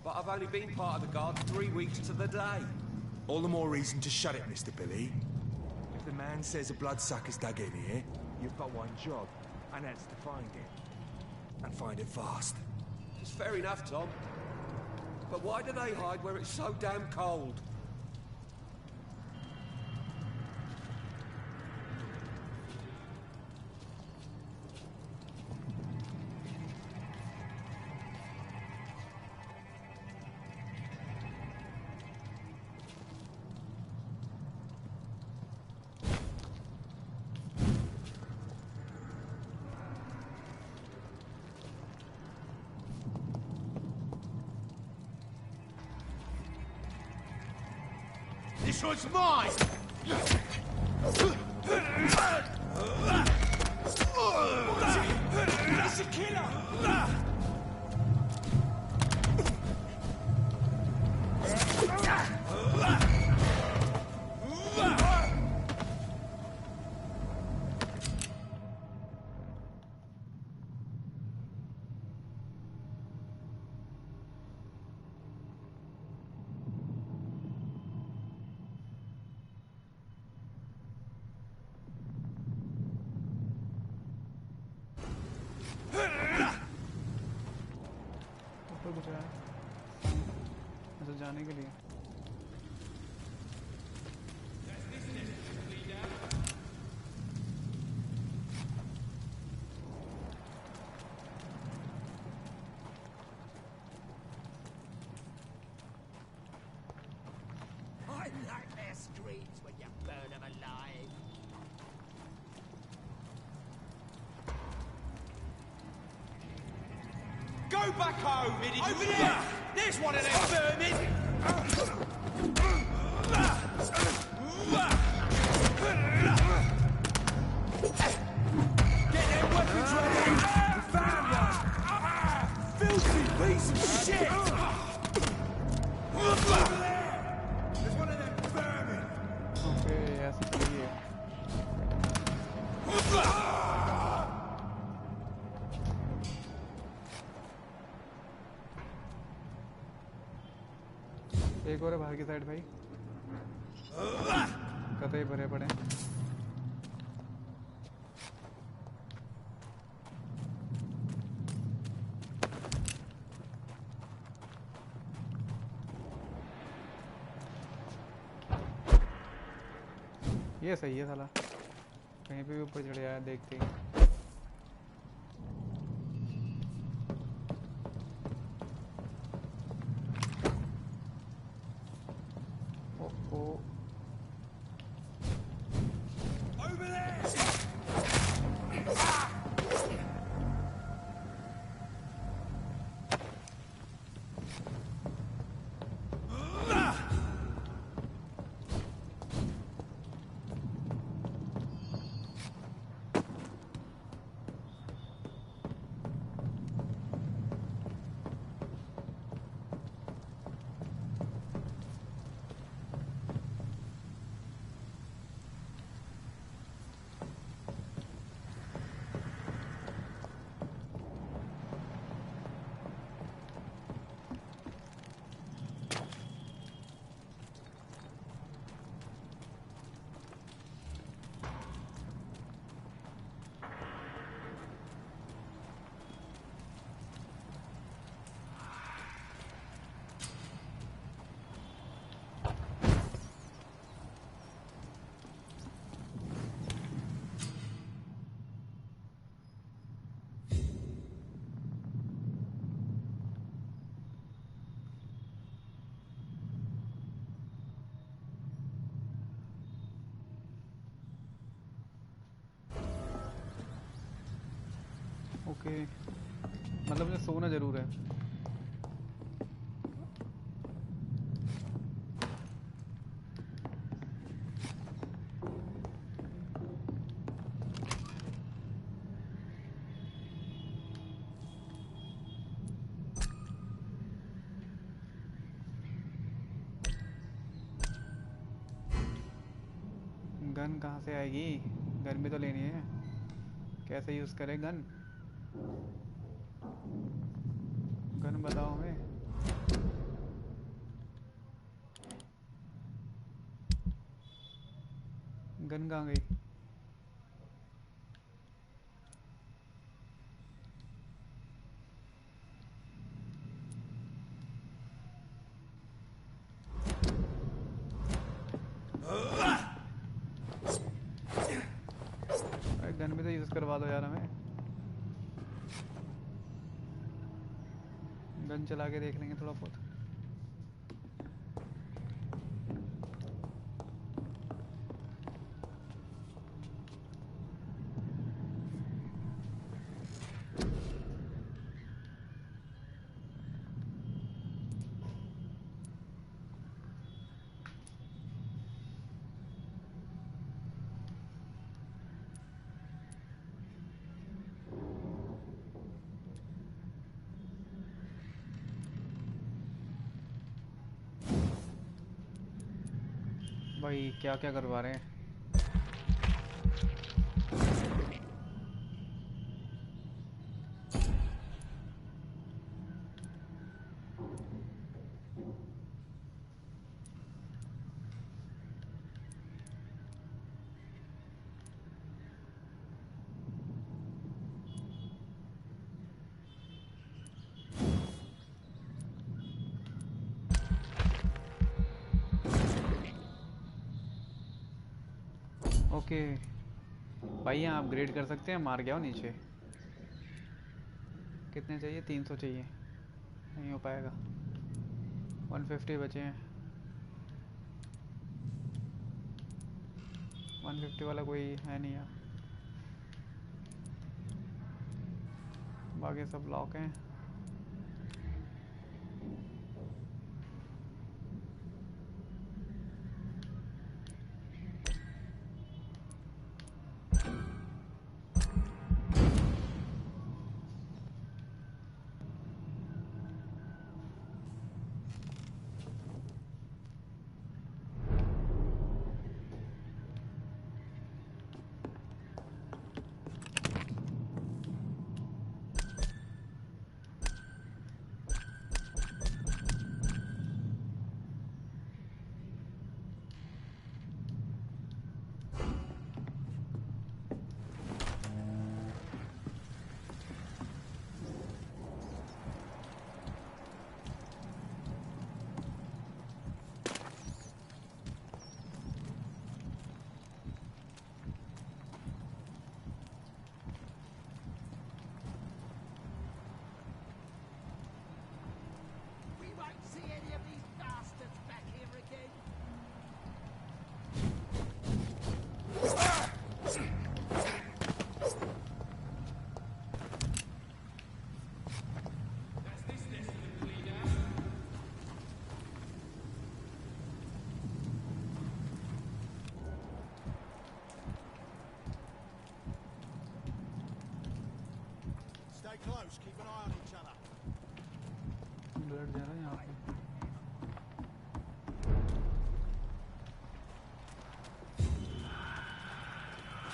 Speaker 12: But I've only been part of the Guard 3 weeks to the day.
Speaker 5: All the more reason to shut it, Mr. Billy. If the man says a bloodsucker's dug in here, you've got one job, and that's to find it. And find it fast.
Speaker 12: It's fair enough, Tom. But why do they hide where it's so damn cold?
Speaker 4: This one's mine! It's a killer!
Speaker 1: ऊपर कुछ है ऐसा जाने के लिए।
Speaker 4: I like their screams when you burn them alive. Go back home, idiot! Over there! There's one of them vermin! Get their weapons ready! We found one! Filthy piece of shit! Over there! There's one of them vermin!
Speaker 1: Okay ऐसे चाहिए। एक और है बाहर की side भाई, कतई भरे पड़े। ये सही है साला, कहीं पे भी ऊपर चढ़ जाया देखते ही। ओके मतलब मुझे सोना जरूर है। गन कहाँ से आएगी? गन भी तो लेनी है। कैसे यूज़ करें गन? गन बताओ हमें। गन कहाँ गई? अरे गन भी तो यूज़ करवा दो यार हमें। गन चला के देख लेंगे थोड़ा बहुत। भाई क्या क्या करवा रहे हैं? ओके भाई यहाँ अपग्रेड कर सकते हैं। मार गया हो नीचे। कितने चाहिए? 300 चाहिए। नहीं हो पाएगा। 150 बचे हैं। 150 वाला कोई है नहीं यहाँ। बाकी सब लॉक हैं।
Speaker 4: Stay close, keep an eye on each other.
Speaker 1: Blood जा रहा है यहाँ पे।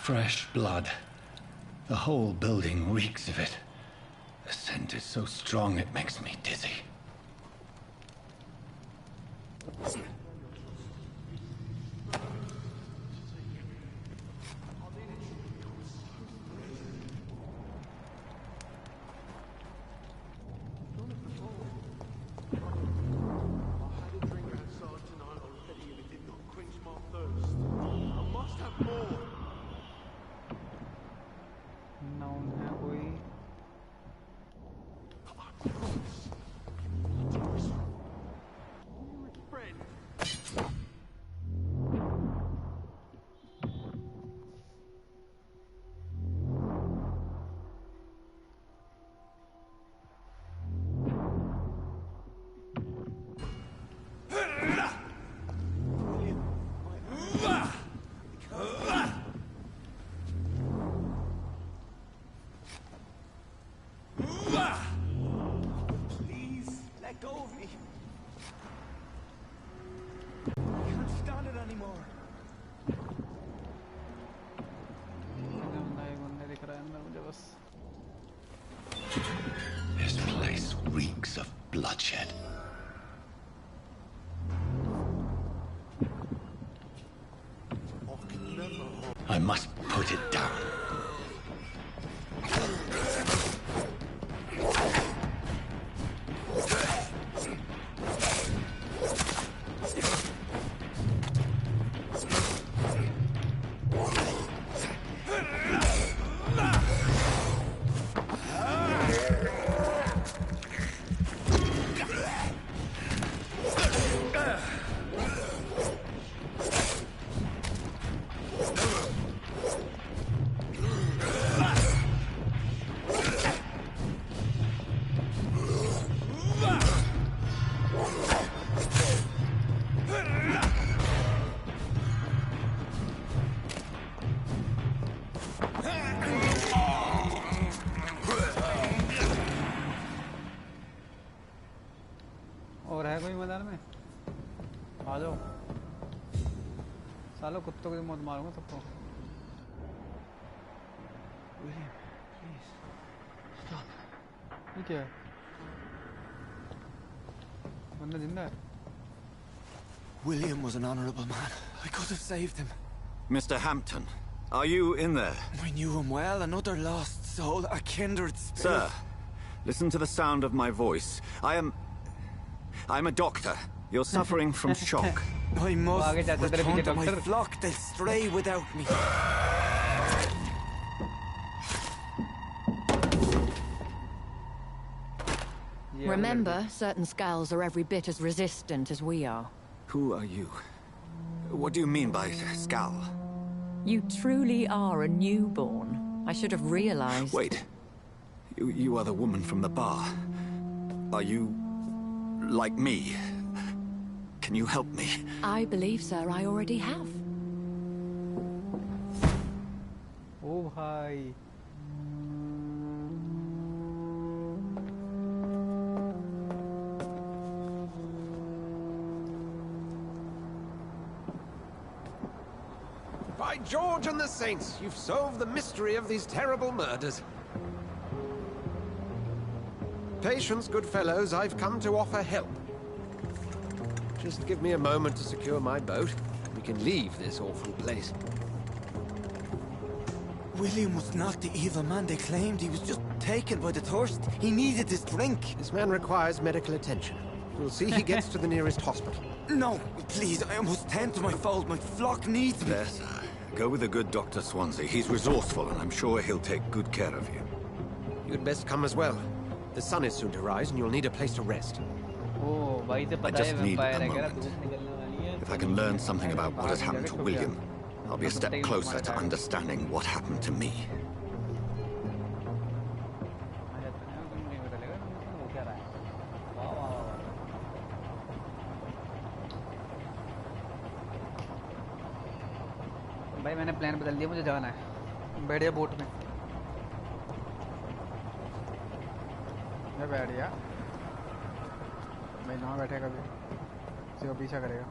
Speaker 6: Fresh blood. The whole building reeks of it. The scent is so strong it makes me dizzy. bloodshed. I must put it down.
Speaker 1: और है कोई मैदान में? आ जाओ सालों, कुत्तों की मौत मारूंगा सबको। ये क्या है? बंदा जिंदा है?
Speaker 7: William was an honorable man. I could have saved him.
Speaker 6: Mr. Hampton, are you in there?
Speaker 7: I knew him well, another lost soul, a kindred spirit.
Speaker 6: Sir, listen to the sound of my voice. I'm a doctor. You're suffering from shock.
Speaker 7: I must return to my
Speaker 1: doctor.
Speaker 7: flock. They'll stray without me.
Speaker 13: Remember, certain skulls are every bit as resistant as we are.
Speaker 6: Who are you? What do you mean by Skal?
Speaker 13: You truly are a newborn. I should have realized.
Speaker 6: Wait. You are the woman from the bar. Are you like me? Can you help me?
Speaker 13: I believe, sir, I already have.
Speaker 1: Oh, hi.
Speaker 8: By George and the Saints, you've solved the mystery of these terrible murders. Patience, good fellows, I've come to offer help. Just give me a moment to secure my boat. We can leave this awful place.
Speaker 7: William was not the evil man they claimed. He was just taken by the thirst. He needed this drink.
Speaker 8: This man requires medical attention. We'll see he gets to the nearest hospital.
Speaker 7: No, please, I must tend to my fold. My flock needs me.
Speaker 6: There, sir. Go with the good Dr. Swansea. He's resourceful, and I'm sure he'll take good care of you.
Speaker 8: You'd best come as well. The sun is soon to rise, and you'll need a place to rest.
Speaker 6: I just need a moment. If I can learn something about what has happened to William, I'll be a step closer to understanding what happened to me.
Speaker 1: भाई मैंने plan बदल दिया, मुझे जाना है। बैठ जा boat में। मैं बैठ गया। भाई ना बैठेगा भी, सिर्फ पीछा करेगा।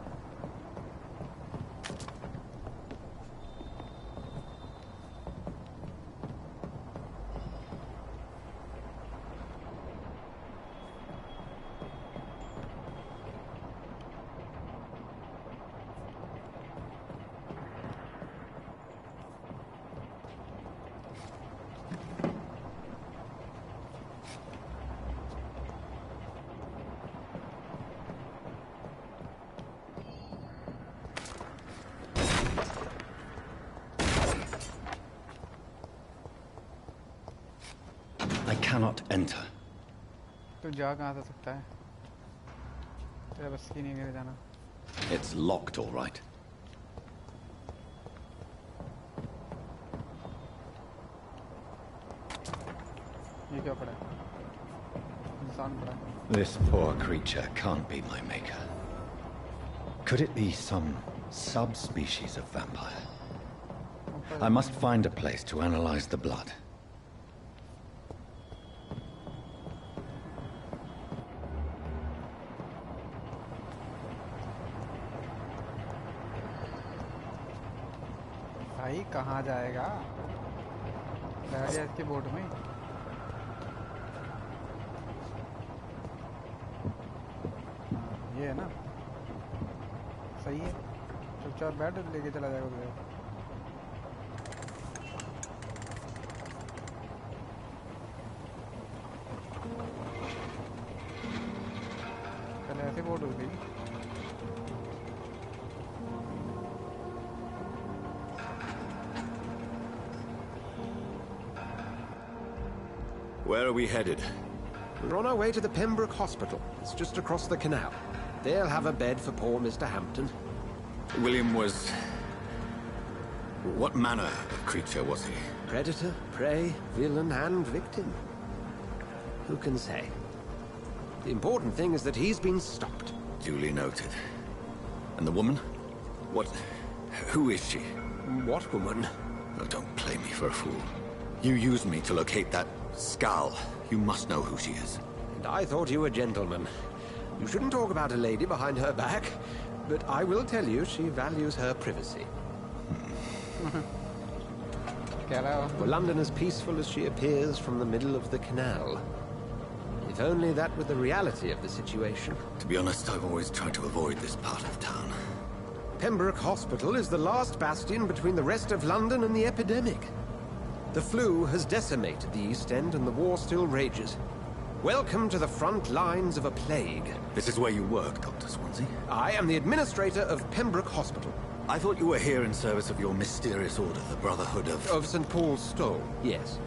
Speaker 6: I cannot enter.
Speaker 1: तो जा कहाँ से सकता है? तेरा बस की नहीं मेरे जाना।
Speaker 6: It's locked, all right.
Speaker 1: ये क्या पड़ा है? इंसान पड़ा है।
Speaker 6: This poor creature can't be my maker. Could it be some subspecies of vampire? I must find a place to analyze the blood.
Speaker 1: भाई कहाँ जाएगा? बैठ जा इसकी बोट में। ये है ना सही है चुपचाप बैठ लेके चला जाएगा उधर पहले ऐसे बोर्ड हो गई
Speaker 6: Where are we headed?
Speaker 8: We're on our way to the Pembroke Hospital. It's just across the canal. They'll have a bed for poor Mr. Hampton.
Speaker 6: William was... What manner of creature was he?
Speaker 8: Predator, prey, villain, and victim. Who can say? The important thing is that he's been stopped.
Speaker 6: Duly noted. And the woman? What... Who is she?
Speaker 8: What woman?
Speaker 6: Oh, don't play me for a fool. You used me to locate that skull. You must know who she is.
Speaker 8: And I thought you a gentleman. You shouldn't talk about a lady behind her back, but I will tell you she values her privacy. For London as peaceful as she appears from the middle of the canal. If only that were the reality of the situation.
Speaker 6: To be honest, I've always tried to avoid this part of town.
Speaker 8: Pembroke Hospital is the last bastion between the rest of London and the epidemic. The flu has decimated the East End and the war still rages. Welcome to the front lines of a plague.
Speaker 6: This is where you work, Dr. Swansea?
Speaker 8: I am the administrator of Pembroke Hospital.
Speaker 6: I thought you were here in service of your mysterious order, the Brotherhood of...
Speaker 8: Of St. Paul's Stole, yes.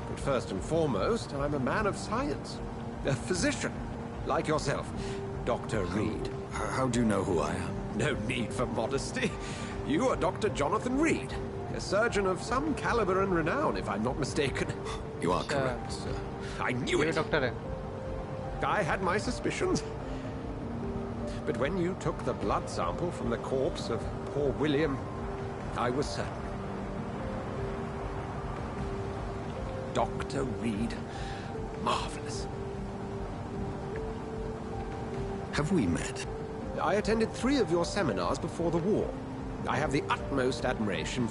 Speaker 8: But first and foremost, I'm a man of science. A physician, like yourself, Dr. Reed.
Speaker 6: How do you know who I am?
Speaker 8: No need for modesty. You are Dr. Jonathan Reed, a surgeon of some caliber and renown, if I'm not mistaken.
Speaker 6: You are correct, sir.
Speaker 8: I knew it.
Speaker 1: Doctor.
Speaker 8: I had my suspicions. But when you took the blood sample from the corpse of poor William, I was certain. Dr. Reed. Marvelous.
Speaker 6: Have we met?
Speaker 8: I attended 3 of your seminars before the war. I have the utmost admiration.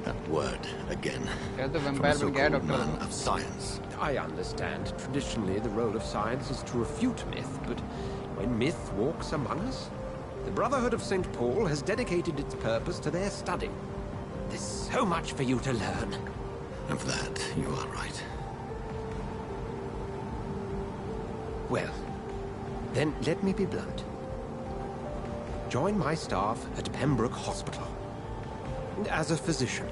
Speaker 6: That word, again.
Speaker 1: The
Speaker 6: From a
Speaker 1: vampire
Speaker 6: so-called man of science.
Speaker 8: I understand. Traditionally, the role of science is to refute myth, but when myth walks among us, the Brotherhood of St. Paul has dedicated its purpose to their study. There's so much for you to learn.
Speaker 6: Of that, you are right.
Speaker 8: Well, then let me be blunt. Join my staff at Pembroke Hospital. As a physician.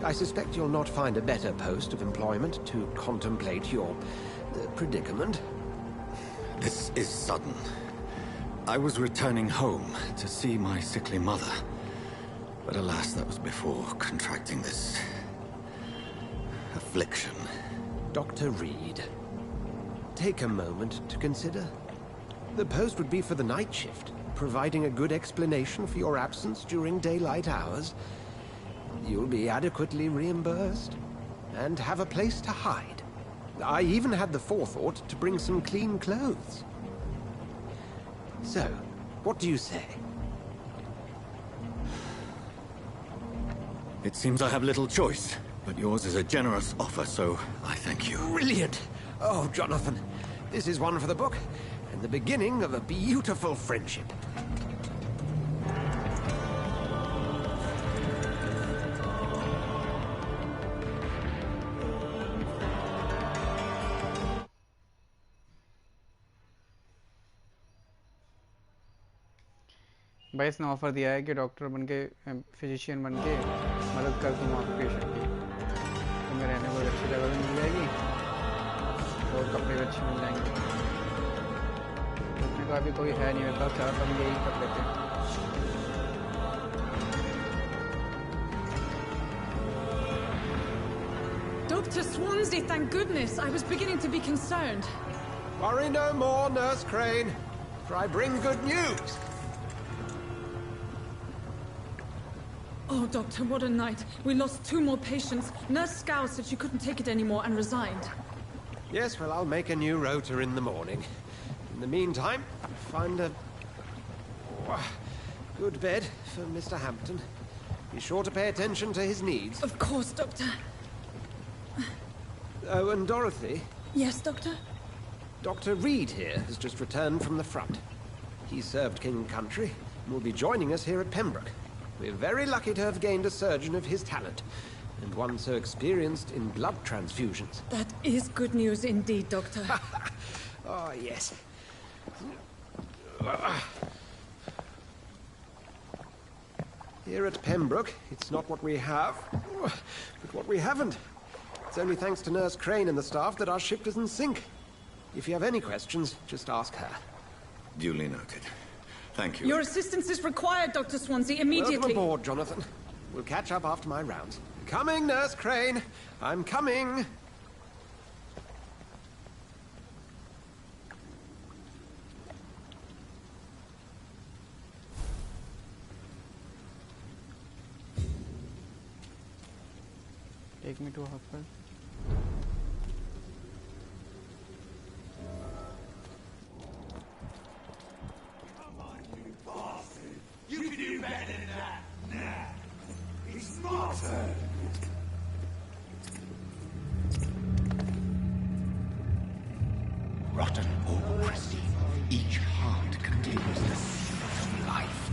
Speaker 8: I suspect you'll not find a better post of employment to contemplate your predicament.
Speaker 6: This is sudden. I was returning home to see my sickly mother. But alas, that was before contracting this... affliction.
Speaker 8: Dr. Reed, take a moment to consider. The post would be for the night shift, providing a good explanation for your absence during daylight hours. You'll be adequately reimbursed, and have a place to hide. I even had the forethought to bring some clean clothes. So, what do you say?
Speaker 6: It seems I have little choice, but yours is a generous offer, so I thank you.
Speaker 8: Brilliant! Oh, Jonathan, this is one for the book, and the beginning of a beautiful friendship.
Speaker 1: भाई इसने offer दिया है कि doctor बन के physician बन के मदद कर दूँ आपके पेशेंट की तो मैं रहने को अच्छी जगह भी मिल जाएगी और कपड़े भी अच्छे मिल जाएंगे उसने कहा अभी कोई है नहीं मेरे पास चार हम यही कर लेते हैं
Speaker 14: Dr. Swansea, thank goodness. I was beginning to be concerned.
Speaker 8: Worry no more, Nurse Crane, for I bring good news.
Speaker 14: Oh, Doctor, what a night. We lost 2 more patients. Nurse Scow said she couldn't take it anymore and resigned.
Speaker 8: Yes, well, I'll make a new rota in the morning. In the meantime, find a good bed for Mr. Hampton. Be sure to pay attention to his needs.
Speaker 14: Of course, Doctor.
Speaker 8: Oh, and Dorothy?
Speaker 14: Yes, Doctor?
Speaker 8: Dr. Reed here has just returned from the front. He served King and Country and will be joining us here at Pembroke. We're very lucky to have gained a surgeon of his talent, and one so experienced in blood transfusions.
Speaker 14: That is good news indeed, Doctor.
Speaker 8: Oh, yes. Here at Pembroke, it's not what we have, but what we haven't. It's only thanks to Nurse Crane and the staff that our ship doesn't sink. If you have any questions, just ask her.
Speaker 6: Duly noted. Thank you.
Speaker 14: Your assistance is required, Dr. Swansea, immediately.
Speaker 8: Welcome aboard, Jonathan. We'll catch up after my rounds. Coming, Nurse Crane. I'm coming.
Speaker 1: Take me to a hospital.
Speaker 4: You can do better than that. Nah. He's smarter.
Speaker 3: Rotten or pristine, each heart contains the secret of life.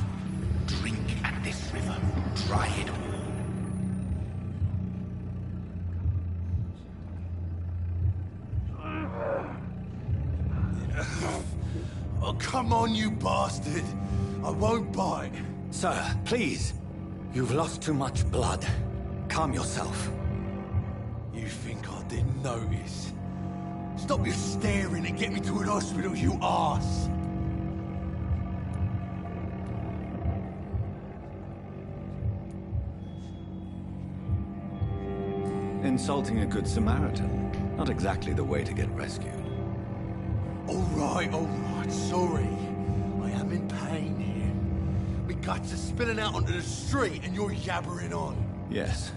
Speaker 3: Drink at this river, try it all.
Speaker 4: Oh, come on, you bastard. I won't bite.
Speaker 6: Sir, please. You've lost too much blood. Calm yourself.
Speaker 4: You think I didn't notice? Stop your staring and get me to an hospital, you arse!
Speaker 6: Insulting a good Samaritan. Not exactly the way to get rescued.
Speaker 4: All right, sorry. I am in pain here. My guts are spilling out onto the street and you're yabbering on.
Speaker 6: Yes.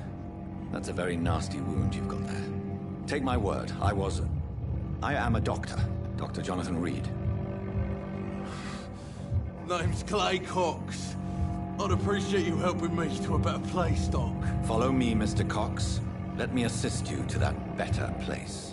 Speaker 6: That's a very nasty wound you've got there. Take my word, I am a doctor. Dr. Jonathan Reed.
Speaker 4: Name's Clay Cox. I'd appreciate you helping me to a better place, Doc.
Speaker 6: Follow me, Mr. Cox. Let me assist you to that better place.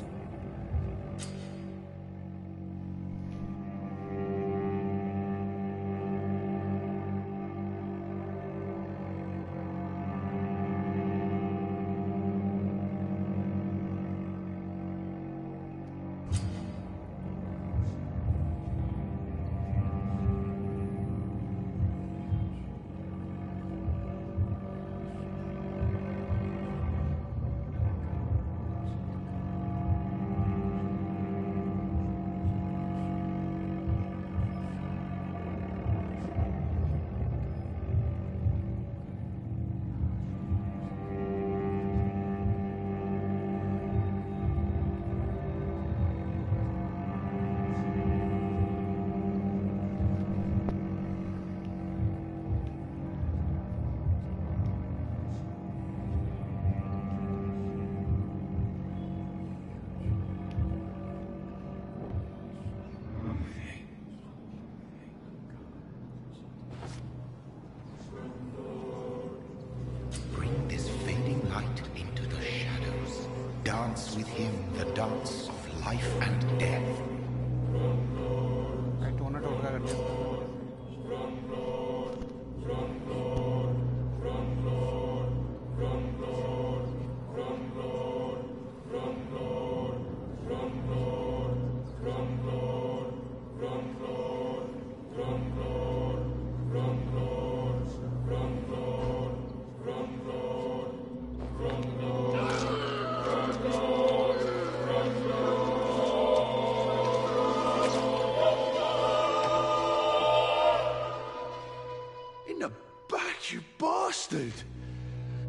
Speaker 3: Dance with him the dance of life and death.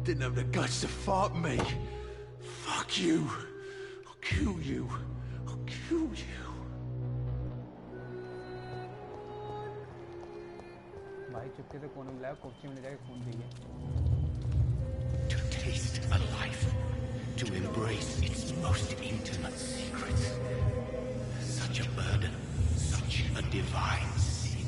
Speaker 4: Didn't have the guts to fuck me. Fuck you. I'll kill you. I'll kill you.
Speaker 1: भाई चुपके से कोने बुलाया कोची में ले जाके खून P गए.
Speaker 3: To taste a life, to embrace its most intimate secrets. Such a burden, such a divine sin.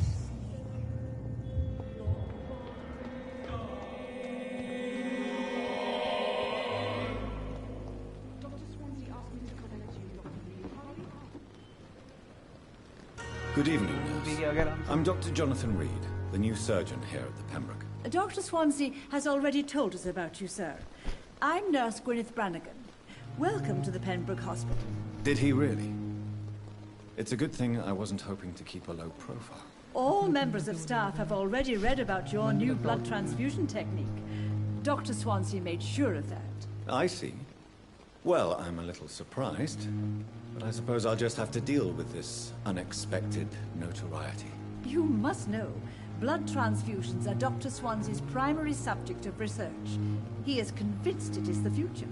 Speaker 6: Good evening, nurse. I'm Dr. Jonathan Reed, the new surgeon here at the Pembroke.
Speaker 15: Dr. Swansea has already told us about you, sir. I'm Nurse Gwyneth Brannigan. Welcome to the Pembroke Hospital.
Speaker 6: Did he really? It's a good thing I wasn't hoping to keep a low profile.
Speaker 15: All members of staff have already read about your new blood transfusion technique. Dr. Swansea made sure of that.
Speaker 6: I see. Well, I'm a little surprised, but I suppose I'll just have to deal with this unexpected notoriety.
Speaker 15: You must know, blood transfusions are Dr. Swansea's primary subject of research. He is convinced it is the future.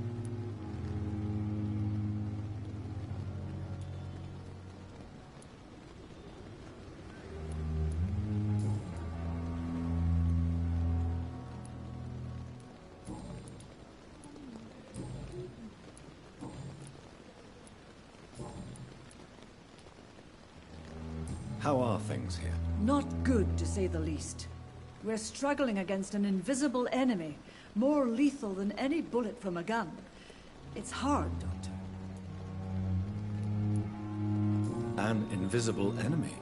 Speaker 6: How are things here?
Speaker 15: Not good, to say the least. We're struggling against an invisible enemy, more lethal than any bullet from a gun. It's hard, Doctor.
Speaker 6: An invisible enemy?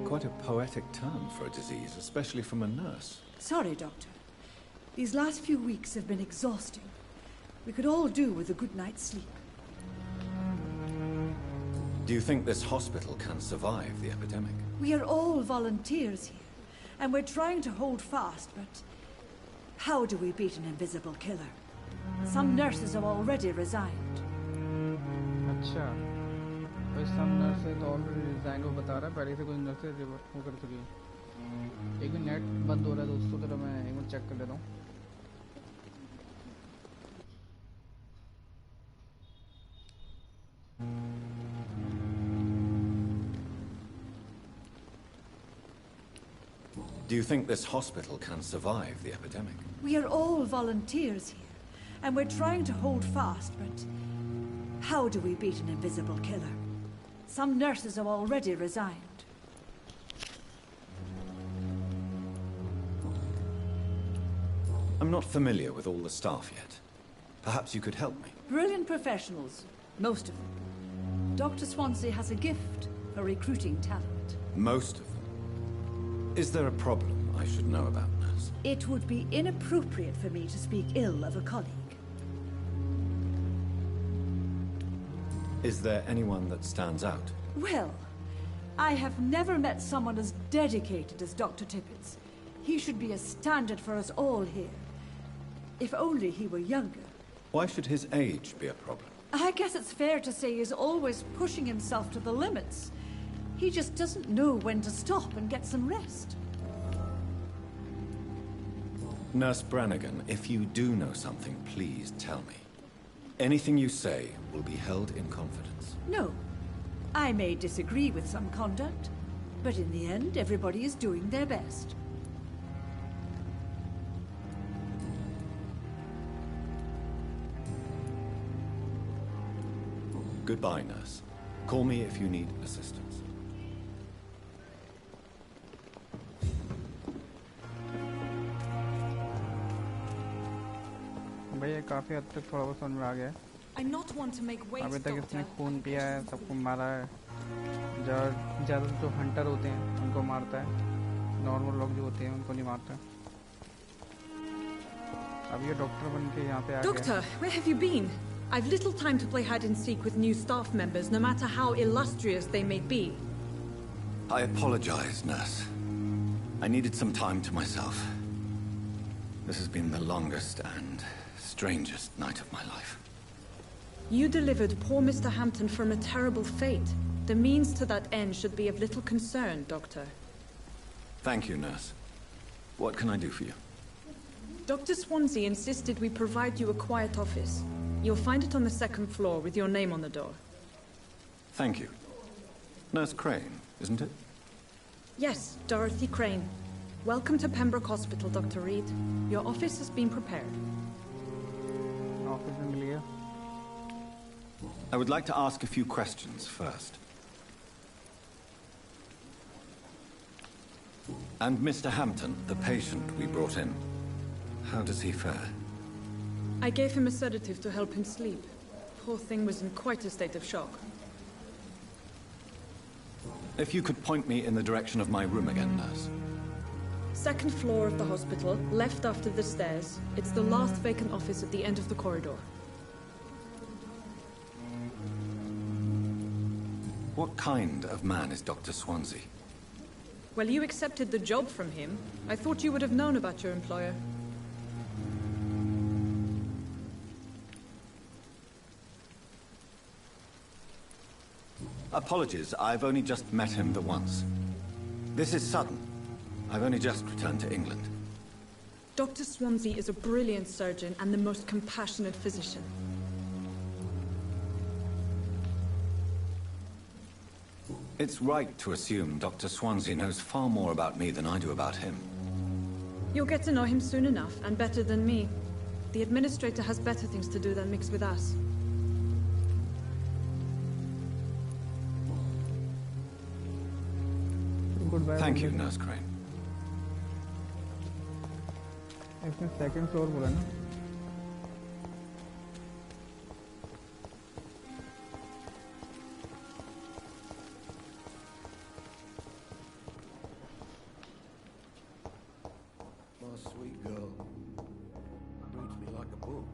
Speaker 6: Quite a poetic term for a disease, especially from a nurse.
Speaker 15: Sorry, Doctor. These last few weeks have been exhausting. We could all do with a good night's sleep.
Speaker 6: Do you think this hospital can survive the epidemic?
Speaker 15: We are all volunteers here, and we're trying to hold fast, but how do we beat an invisible killer? Some nurses have already resigned.
Speaker 1: अच्छा, कोई some nurses already resigned वो बता रहा है पहले से कुछ nurses वो कर चुकी हैं। एक मिनट नेट बंद हो रहा है दोस्तों तो मैं एक मिनट चेक कर लेता हूँ।
Speaker 6: Do you think this hospital can survive the epidemic?
Speaker 15: We are all volunteers here, and we're trying to hold fast, but how do we beat an invisible killer? Some nurses have already resigned.
Speaker 6: I'm not familiar with all the staff yet. Perhaps you could help me.
Speaker 15: Brilliant professionals, most of them. Dr. Swansea has a gift for recruiting talent.
Speaker 6: Most of them. Is there a problem I should know about, nurse?
Speaker 15: It would be inappropriate for me to speak ill of a colleague.
Speaker 6: Is there anyone that stands out?
Speaker 15: Well, I have never met someone as dedicated as Dr. Tippett's. He should be a standard for us all here. If only he were younger.
Speaker 6: Why should his age be a problem?
Speaker 15: I guess it's fair to say he's always pushing himself to the limits. He just doesn't know when to stop and get some rest.
Speaker 6: Nurse Brannigan, if you do know something, please tell me. Anything you say will be held in confidence.
Speaker 15: No. I may disagree with some conduct, but in the end, everybody is doing their best.
Speaker 6: Goodbye, nurse. Call me if you need assistance.
Speaker 1: भैया काफी हद तक थोड़ा बहुत समझ में आ गया है।
Speaker 14: I not want to make waves,
Speaker 1: अभी तक
Speaker 14: Doctor.
Speaker 1: इसने खून पिया है, सबको मारा है। ज़्यादा जो हंटर होते हैं उनको मारता है, नॉर्मल लोग जो होते हैं उनको नहीं मारता। अब ये डॉक्टर बन के यहाँ पे आ गया।
Speaker 14: Doctor, where have you been? I've little time to play hide and seek with new staff members, no matter how illustrious they may be.
Speaker 6: I apologize, nurse. I needed some time to myself. This has been the longest and strangest night of my life.
Speaker 14: You delivered poor Mr. Hampton from a terrible fate. The means to that end should be of little concern, Doctor.
Speaker 6: Thank you, nurse. What can I do for you?
Speaker 14: Dr. Swansea insisted we provide you a quiet office. You'll find it on the second floor with your name on the door.
Speaker 6: Thank you. Nurse Crane, isn't it?
Speaker 14: Yes, Dorothy Crane. Welcome to Pembroke Hospital, Dr. Reed. Your office has been prepared.
Speaker 1: Office में मिल गया।
Speaker 6: I would like to ask a few questions first. And Mr. Hampton, the patient we brought in, how does he fare?
Speaker 14: I gave him a sedative to help him sleep. Poor thing was in quite a state of shock.
Speaker 6: If you could point me in the direction of my room again, nurse.
Speaker 14: Second floor of the hospital, left after the stairs. It's the last vacant office at the end of the corridor.
Speaker 6: What kind of man is Dr. Swansea?
Speaker 14: Well, you accepted the job from him. I thought you would have known about your employer.
Speaker 6: Apologies, I've only just met him the once. This is sudden. I've only just returned to England.
Speaker 14: Dr. Swansea is a brilliant surgeon and the most compassionate physician.
Speaker 6: It's right to assume Dr. Swansea knows far more about me than I do about him.
Speaker 14: You'll get to know him soon enough, and better than me. The administrator has better things to do than mix with us.
Speaker 6: Thank you, Nurse Crane.
Speaker 1: इसने second floor बोला ना?
Speaker 4: My sweet girl reads me like a book.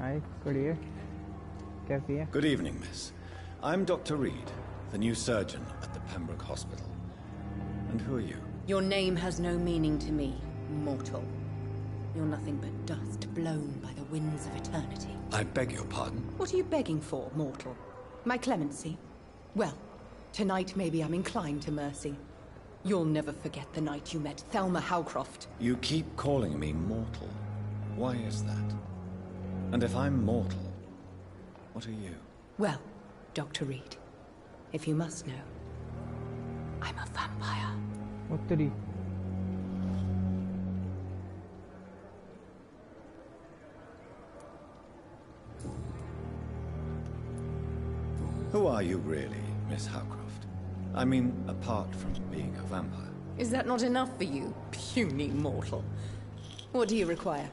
Speaker 1: Hi, good evening. कैसी है?
Speaker 6: Good evening, miss. I'm Dr. Reed, the new surgeon at the Pembroke Hospital. And who are you?
Speaker 16: Your name has no meaning to me, mortal. You're nothing but dust blown by the winds of eternity.
Speaker 6: I beg your pardon?
Speaker 16: What are you begging for, mortal? My clemency? Well, tonight maybe I'm inclined to mercy. You'll never forget the night you met Thelma Howcroft.
Speaker 6: You keep calling me mortal. Why is that? And if I'm mortal, what are you?
Speaker 16: Well, Dr. Reed, if you must know, I'm a vampire.
Speaker 1: What did he?
Speaker 6: Who are you really, Miss Howcroft? I mean, apart from being a vampire.
Speaker 16: Is that not enough for you, puny mortal? What do you require?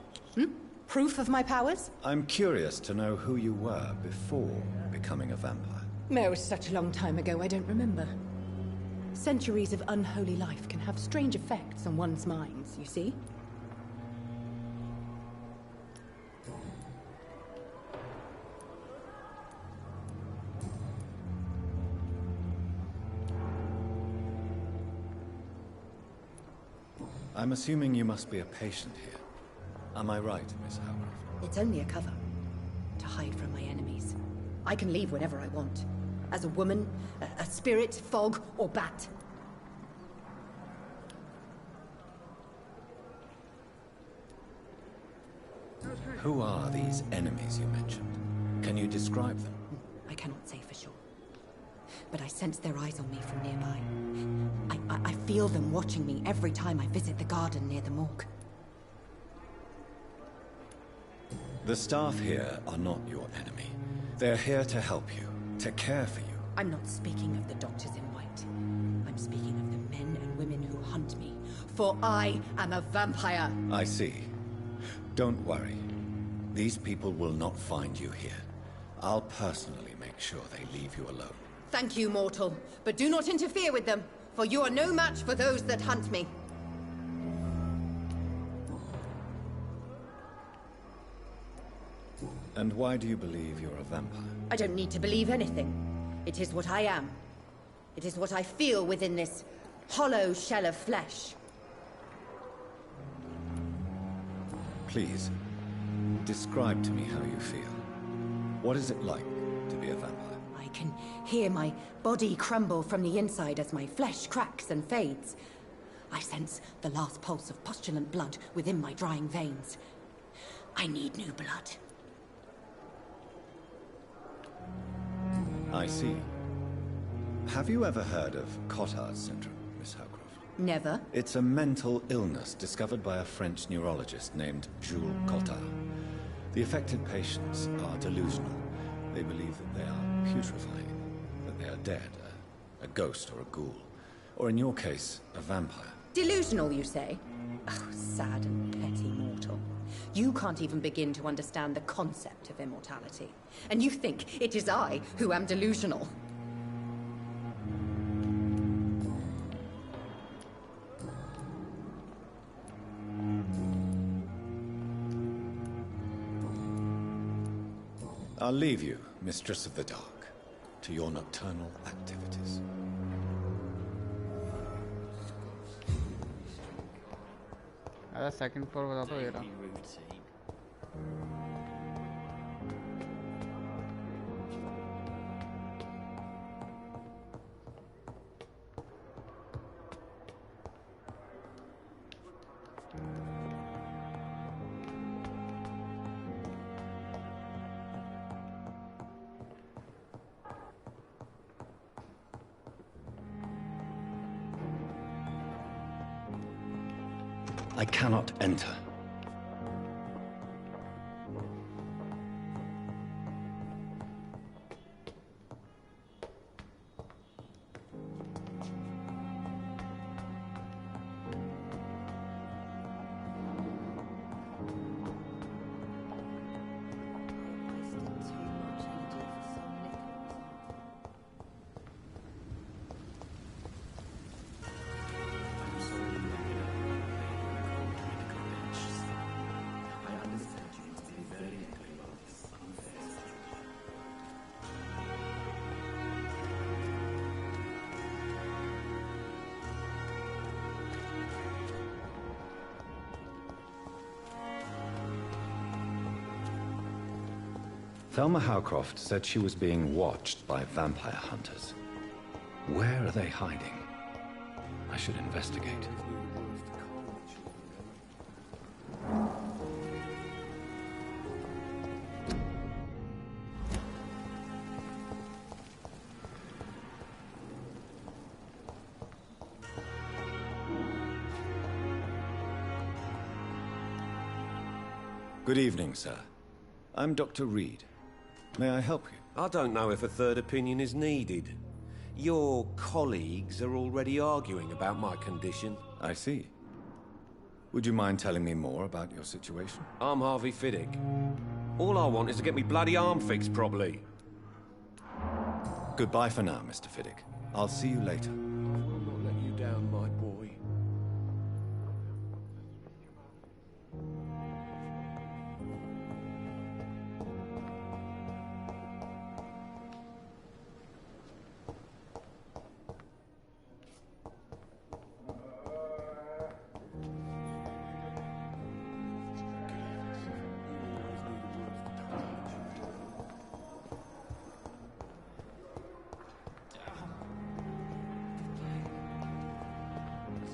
Speaker 16: Proof of my powers?
Speaker 6: I'm curious to know who you were before becoming a vampire.
Speaker 16: It was such a long time ago, I don't remember. Centuries of unholy life can have strange effects on one's minds, you see?
Speaker 6: I'm assuming you must be a patient here. Am I right, Miss Howcroft?
Speaker 16: It's only a cover. To hide from my enemies. I can leave whenever I want. As a woman, a spirit, fog, or bat.
Speaker 6: Who are these enemies you mentioned? Can you describe them?
Speaker 16: I cannot say for sure. But I sense their eyes on me from nearby. I feel them watching me every time I visit the garden near the morgue.
Speaker 6: The staff here are not your enemy. They're here to help you, to care for you.
Speaker 16: I'm not speaking of the doctors in white. I'm speaking of the men and women who hunt me. For I am a vampire.
Speaker 6: I see. Don't worry. These people will not find you here. I'll personally make sure they leave you alone.
Speaker 16: Thank you, mortal. But do not interfere with them, for you are no match for those that hunt me.
Speaker 6: And why do you believe you're a vampire?
Speaker 16: I don't need to believe anything. It is what I am. It is what I feel within this hollow shell of flesh.
Speaker 6: Please, describe to me how you feel. What is it like to be a vampire?
Speaker 16: I can hear my body crumble from the inside as my flesh cracks and fades. I sense the last pulse of postulant blood within my drying veins. I need new blood.
Speaker 6: I see. Have you ever heard of Cotard's syndrome, Miss Howcroft?
Speaker 16: Never.
Speaker 6: It's a mental illness discovered by a French neurologist named Jules Cotard. The affected patients are delusional. They believe that they are putrefying, that they are dead, a ghost or a ghoul, or in your case, a vampire.
Speaker 16: Delusional, you say? Oh, sad and petty mortal. You can't even begin to understand the concept of immortality. And you think it is I who am delusional.
Speaker 6: I'll leave you, Mistress of the Dark, to your nocturnal activities.
Speaker 1: Second floor बता दो यार
Speaker 6: I cannot enter. Thelma Howcroft said she was being watched by vampire hunters. Where are they hiding? I should investigate. Good evening, sir. I'm Dr. Reed. May I help you?
Speaker 12: I don't know if a third opinion is needed. Your colleagues are already arguing about my condition.
Speaker 6: I see. Would you mind telling me more about your situation?
Speaker 12: I'm Harvey Fiddick. All I want is to get me bloody arm fixed properly.
Speaker 6: Goodbye for now, Mr. Fiddick. I'll see you later.
Speaker 12: I will not let you down, my boy.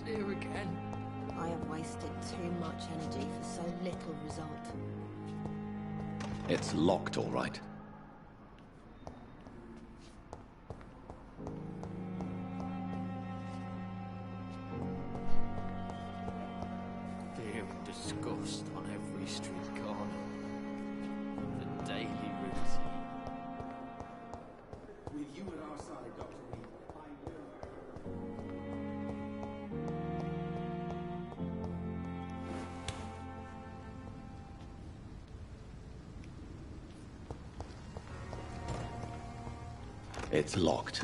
Speaker 17: Here again. I have wasted too much energy for so little result.
Speaker 6: It's locked, all right.
Speaker 17: Fear and disgust on every street corner. The daily routine.
Speaker 18: With you at our side, Dr. Reed, I know.
Speaker 6: It's locked.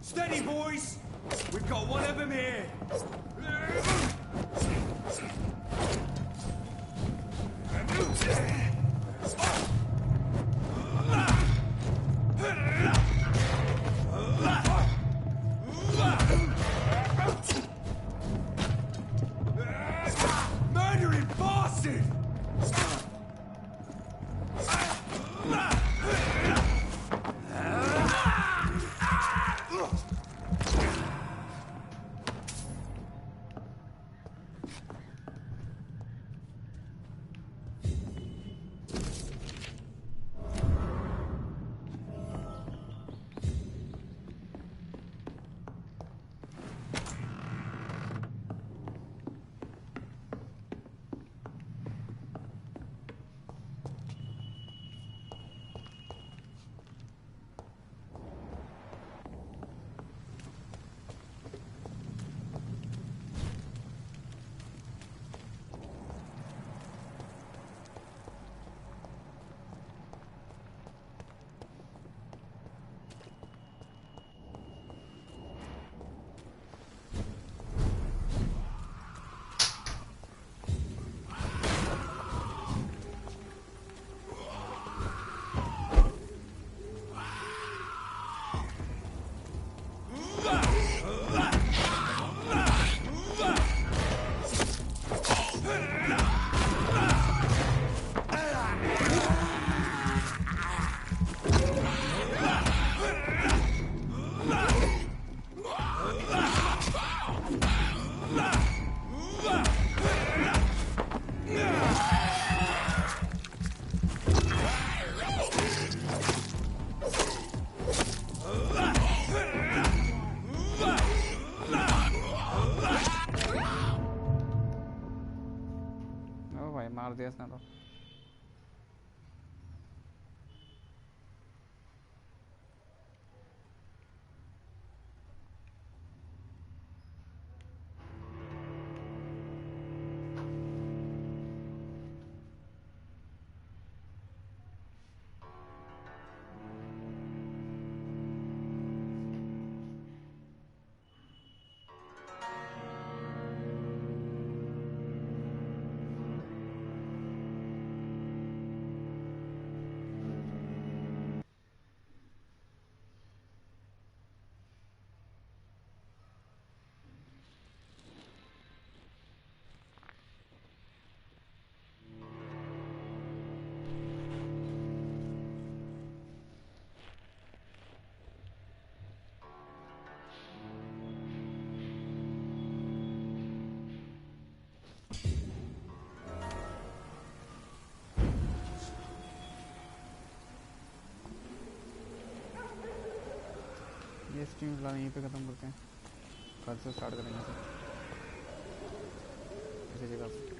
Speaker 5: Steady, boys! We've got one of them here!
Speaker 1: दिया snarl. ये stream फिलहाल यहीं पे ख़त्म करते हैं, कल से स्टार्ट करेंगे ऐसे जगह पे।